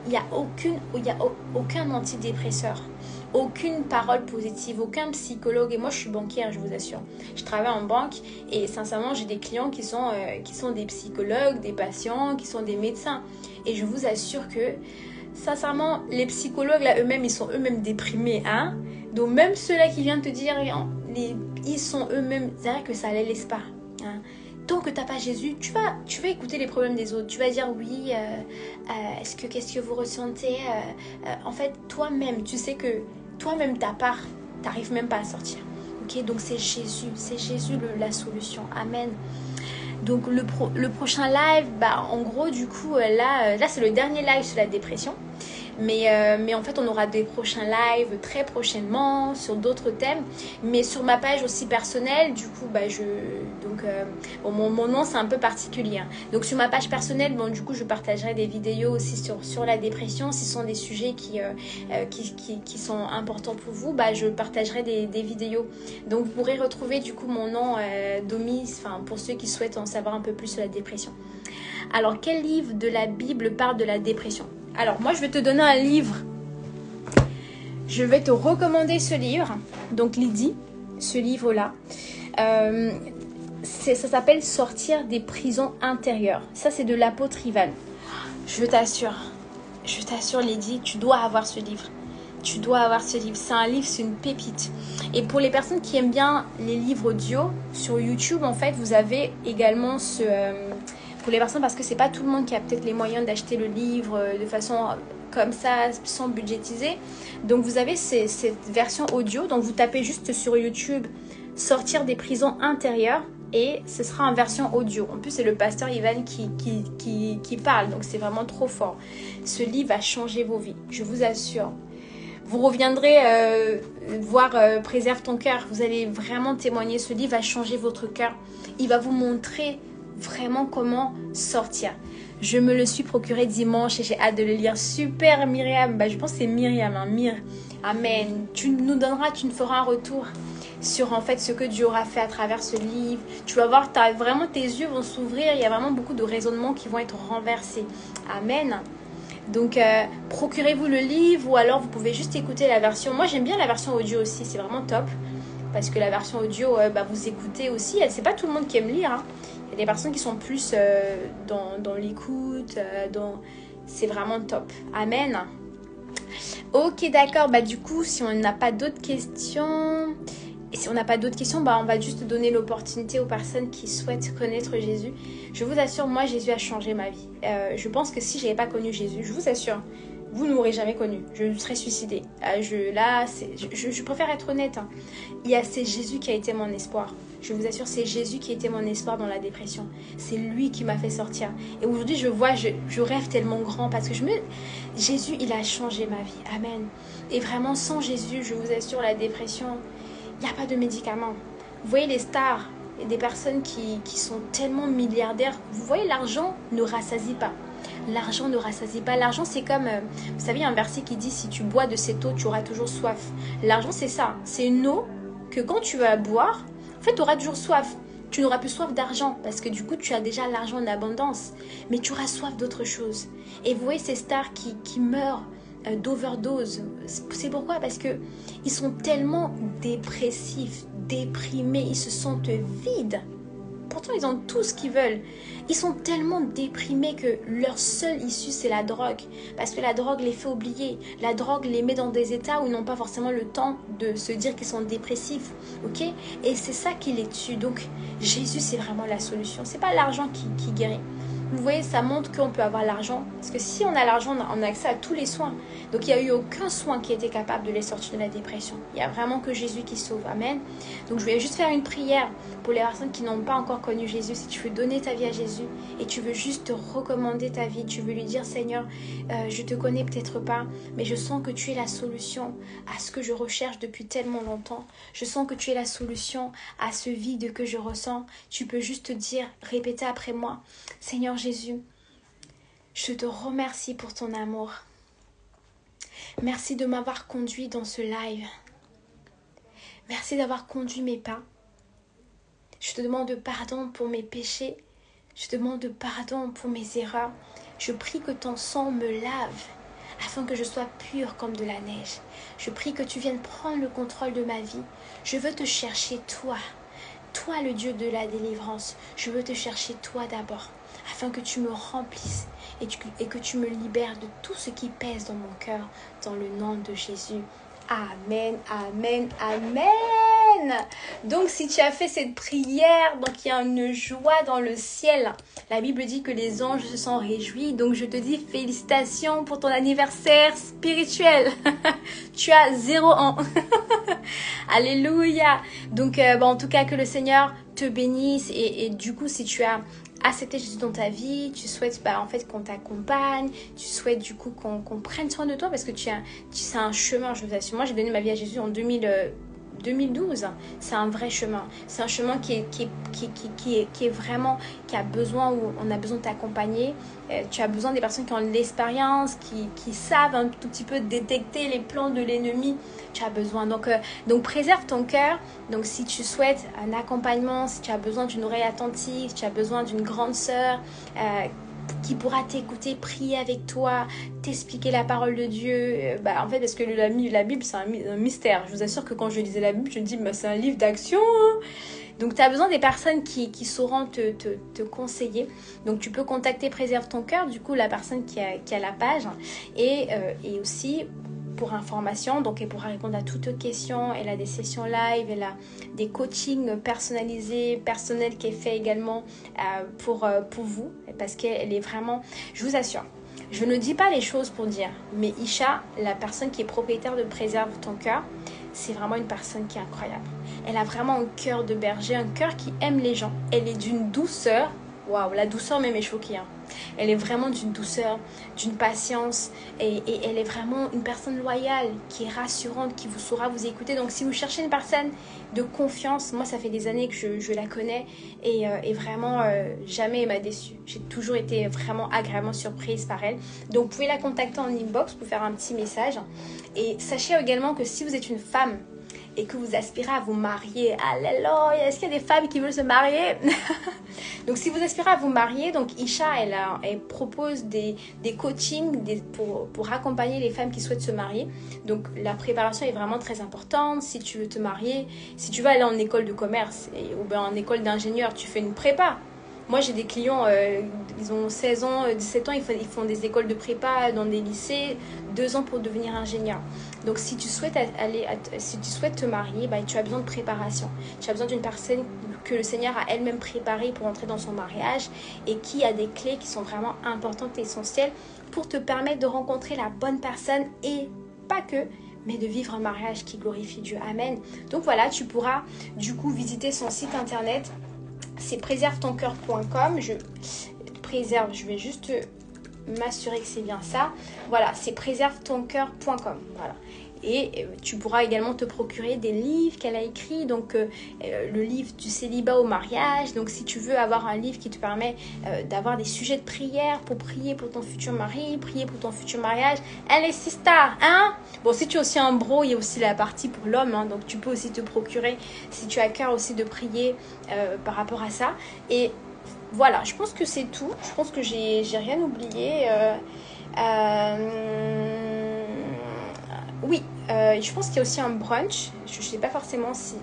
Il n'y a aucun antidépresseur, aucune parole positive, aucun psychologue. Et moi, je suis banquière, je vous assure. Je travaille en banque et sincèrement, j'ai des clients qui sont des psychologues, des patients, qui sont des médecins. Et je vous assure que, sincèrement, les psychologues, là, eux-mêmes, ils sont eux-mêmes déprimés. Hein? Donc, même ceux-là qui viennent te dire, ils sont eux-mêmes, c'est vrai que ça les laisse pas. Hein? Tant que tu n'as pas Jésus, tu vas écouter les problèmes des autres. Tu vas dire oui, qu'est-ce que vous ressentez en fait, toi-même, tu sais que toi-même, ta part, tu n'arrives même pas à sortir. Ok, donc c'est Jésus la solution. Amen. Donc le prochain live, en gros, du coup, là c'est le dernier live sur la dépression. Mais en fait, on aura des prochains lives très prochainement sur d'autres thèmes. Mais sur ma page aussi personnelle, du coup, mon nom, c'est un peu particulier. Hein. Donc, sur ma page personnelle, du coup, je partagerai des vidéos aussi sur la dépression. Si ce sont des sujets qui sont importants pour vous, je partagerai des vidéos. Donc, vous pourrez retrouver, du coup, mon nom, Domi, pour ceux qui souhaitent en savoir un peu plus sur la dépression. Alors, quel livre de la Bible parle de la dépression ? Alors, moi, je vais te donner un livre. Je vais te recommander ce livre. Donc, Lydie, ce livre-là. Ça s'appelle « Sortir des prisons intérieures ». Ça, c'est de l'apôtre Ivan. Je t'assure, Lydie, tu dois avoir ce livre. Tu dois avoir ce livre. C'est un livre, c'est une pépite. Et pour les personnes qui aiment bien les livres audio, sur YouTube, en fait, vous avez également ce... pour les personnes, parce que c'est pas tout le monde qui a peut-être les moyens d'acheter le livre de façon comme ça, sans budgétiser. Donc vous avez cette version audio, donc vous tapez juste sur YouTube « Sortir des prisons intérieures » et ce sera en version audio. En plus, c'est le pasteur Ivan qui parle, donc c'est vraiment trop fort. Ce livre va changer vos vies, je vous assure. Vous reviendrez voir Préserve ton cœur. Vous allez vraiment témoigner. Ce livre va changer votre cœur. Il va vous montrer vraiment comment sortir. Je me le suis procuré dimanche et j'ai hâte de le lire. Super Myriam. Je pense que c'est Myriam. Hein, Amen. Tu nous feras un retour sur en fait ce que Dieu aura fait à travers ce livre. Tu vas voir, vraiment tes yeux vont s'ouvrir. Il y a vraiment beaucoup de raisonnements qui vont être renversés. Amen. Donc, procurez-vous le livre ou alors vous pouvez juste écouter la version. Moi, j'aime bien la version audio aussi. C'est vraiment top. Parce que la version audio, vous écoutez aussi. C'est pas tout le monde qui aime lire. Hein. Il y a des personnes qui sont plus dans l'écoute. C'est vraiment top. Amen. Ok, d'accord. Du coup, si on n'a pas d'autres questions... Et si on n'a pas d'autres questions, on va juste donner l'opportunité aux personnes qui souhaitent connaître Jésus. Je vous assure, moi, Jésus a changé ma vie. Je pense que si je n'avais pas connu Jésus, je vous assure, vous ne m'aurez jamais connu. Je me serais suicidée. Je préfère être honnête. Hein. C'est Jésus qui a été mon espoir. Je vous assure, c'est Jésus qui a été mon espoir dans la dépression. C'est lui qui m'a fait sortir. Et aujourd'hui, je rêve tellement grand parce que Jésus, il a changé ma vie. Amen. Et vraiment, sans Jésus, je vous assure, la dépression... Il n'y a pas de médicaments. Vous voyez les stars et des personnes qui sont tellement milliardaires. Vous voyez, l'argent ne rassasie pas. L'argent ne rassasie pas. L'argent, c'est comme... vous savez, il y a un verset qui dit « Si tu bois de cette eau, tu auras toujours soif ». L'argent, c'est ça. C'est une eau que quand tu vas boire, en fait, tu auras toujours soif. Tu n'auras plus soif d'argent parce que du coup, tu as déjà l'argent en abondance. Mais tu auras soif d'autre chose. Et vous voyez ces stars qui meurent d'overdose. C'est pourquoi? Parce que ils sont tellement dépressifs, déprimés, ils se sentent vides. Pourtant, ils ont tout ce qu'ils veulent. Ils sont tellement déprimés que leur seule issue, c'est la drogue. Parce que la drogue les fait oublier. La drogue les met dans des états où ils n'ont pas forcément le temps de se dire qu'ils sont dépressifs. Ok? Et c'est ça qui les tue. Donc, Jésus, c'est vraiment la solution. C'est pas l'argent qui guérit. Vous voyez, ça montre qu'on peut avoir l'argent. Parce que si on a l'argent, on a accès à tous les soins. Donc, il n'y a eu aucun soin qui était capable de les sortir de la dépression. Il n'y a vraiment que Jésus qui sauve. Amen. Donc, je vais juste faire une prière pour les personnes qui n'ont pas encore connu Jésus. Si tu veux donner ta vie à Jésus et tu veux juste te recommander ta vie, tu veux lui dire, Seigneur, je te connais peut-être pas, mais je sens que tu es la solution à ce que je recherche depuis tellement longtemps. Je sens que tu es la solution à ce vide que je ressens. Tu peux juste dire, répéter après moi, Seigneur Jésus, je te remercie pour ton amour. Merci de m'avoir conduit dans ce live. Merci d'avoir conduit mes pas. Je te demande pardon pour mes péchés. Je te demande pardon pour mes erreurs. Je prie que ton sang me lave afin que je sois pure comme de la neige. Je prie que tu viennes prendre le contrôle de ma vie. Je veux te chercher, toi. Toi, le Dieu de la délivrance. Je veux te chercher, toi d'abord, afin que tu me remplisses et que tu me libères de tout ce qui pèse dans mon cœur, dans le nom de Jésus. Amen, amen, amen. Donc si tu as fait cette prière, donc il y a une joie dans le ciel. La Bible dit que les anges se sont réjouis. Donc je te dis félicitations pour ton anniversaire spirituel. Tu as 0 ans. Alléluia. Donc en tout cas que le Seigneur te bénisse. Et du coup si tu as accepter Jésus dans ta vie, tu souhaites en fait qu'on t'accompagne, tu souhaites du coup qu'on prenne soin de toi parce que c'est un chemin, je vous assure. Moi j'ai donné ma vie à Jésus en 2012, c'est un vrai chemin. C'est un chemin qui est vraiment, qui a besoin, où on a besoin de t'accompagner. Tu as besoin des personnes qui ont de l'expérience, qui savent un tout petit peu détecter les plans de l'ennemi. Tu as besoin. Donc préserve ton cœur. Donc si tu souhaites un accompagnement, si tu as besoin d'une oreille attentive, si tu as besoin d'une grande sœur qui pourra t'écouter, prier avec toi, t'expliquer la parole de Dieu. En fait, parce que la Bible, c'est un mystère. Je vous assure que quand je lisais la Bible, je me dis, c'est un livre d'action. Donc, tu as besoin des personnes qui sauront te conseiller. Donc, tu peux contacter Préserve ton cœur, du coup, la personne qui a la page. Et aussi, pour information, donc elle pourra répondre à toutes vos questions. Elle a des sessions live, elle a des coachings personnalisés, personnels qu'elle fait également pour vous. Parce qu'elle est vraiment, je vous assure, je ne dis pas les choses pour dire, mais Isha, la personne qui est propriétaire de Préserve ton cœur, c'est vraiment une personne qui est incroyable. Elle a vraiment un cœur de berger, un cœur qui aime les gens. Elle est d'une douceur. Waouh, la douceur même est choquée. Elle est vraiment d'une douceur, d'une patience et elle est vraiment une personne loyale, qui est rassurante, qui vous saura vous écouter. Donc si vous cherchez une personne de confiance, moi ça fait des années que je la connais et vraiment jamais elle m'a déçue. J'ai toujours été vraiment agréablement surprise par elle. Donc vous pouvez la contacter en inbox pour faire un petit message. Et sachez également que si vous êtes une femme et que vous aspirez à vous marier, alléluia, est-ce qu'il y a des femmes qui veulent se marier? Donc si vous aspirez à vous marier, donc Isha, elle propose des coachings pour accompagner les femmes qui souhaitent se marier. Donc la préparation est vraiment très importante. Si tu veux te marier, si tu veux aller en école de commerce ou en école d'ingénieur, tu fais une prépa. Moi, j'ai des clients, ils ont 16 ans, 17 ans, ils font des écoles de prépa dans des lycées, 2 ans pour devenir ingénieur. Donc, si tu souhaites te marier, tu as besoin de préparation. Tu as besoin d'une personne que le Seigneur a elle-même préparée pour entrer dans son mariage et qui a des clés qui sont vraiment importantes et essentielles pour te permettre de rencontrer la bonne personne et pas que, mais de vivre un mariage qui glorifie Dieu. Amen. Donc voilà, tu pourras du coup visiter son site internet. C'est préservetoncoeur.com. Je vais juste m'assurer que c'est bien ça. Voilà, c'est préservetoncoeur.com. Voilà. Et tu pourras également te procurer des livres qu'elle a écrits, donc le livre du célibat au mariage. Donc si tu veux avoir un livre qui te permet d'avoir des sujets de prière pour prier pour ton futur mari, prier pour ton futur mariage, elle est si star, hein? Bon, si tu as aussi un bro, il y a aussi la partie pour l'homme, hein, donc tu peux aussi te procurer si tu as à cœur aussi de prier par rapport à ça. Et voilà, je pense que c'est tout. Je pense que j'ai rien oublié. Oui, je pense qu'il y a aussi un brunch. Je ne sais pas forcément si...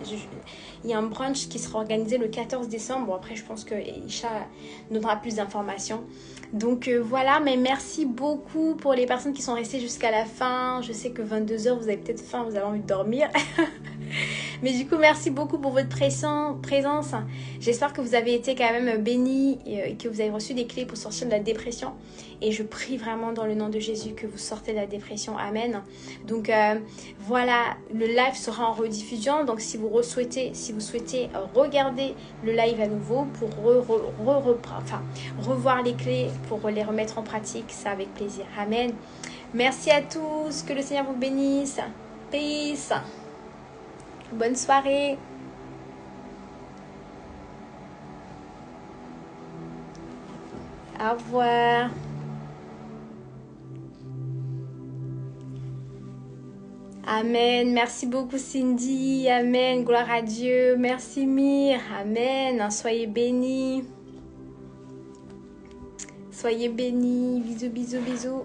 il y a un brunch qui sera organisé le 14 décembre. Bon, après, je pense que Isha nous donnera plus d'informations. Donc voilà, mais merci beaucoup pour les personnes qui sont restées jusqu'à la fin. Je sais que 22h, vous avez peut-être faim, vous avez envie de dormir. Mais du coup, merci beaucoup pour votre présence. J'espère que vous avez été quand même bénis et que vous avez reçu des clés pour sortir de la dépression. Et je prie vraiment dans le nom de Jésus que vous sortez de la dépression. Amen. Donc voilà, le live sera en rediffusion. Donc si vous souhaitez regarder le live à nouveau pour revoir les clés, pour les remettre en pratique, ça avec plaisir. Amen. Merci à tous. Que le Seigneur vous bénisse. Peace. Bonne soirée. Au revoir. Amen. Merci beaucoup Cindy. Amen. Gloire à Dieu. Merci Mire. Amen. Soyez bénis. Soyez bénis. Bisous, bisous, bisous.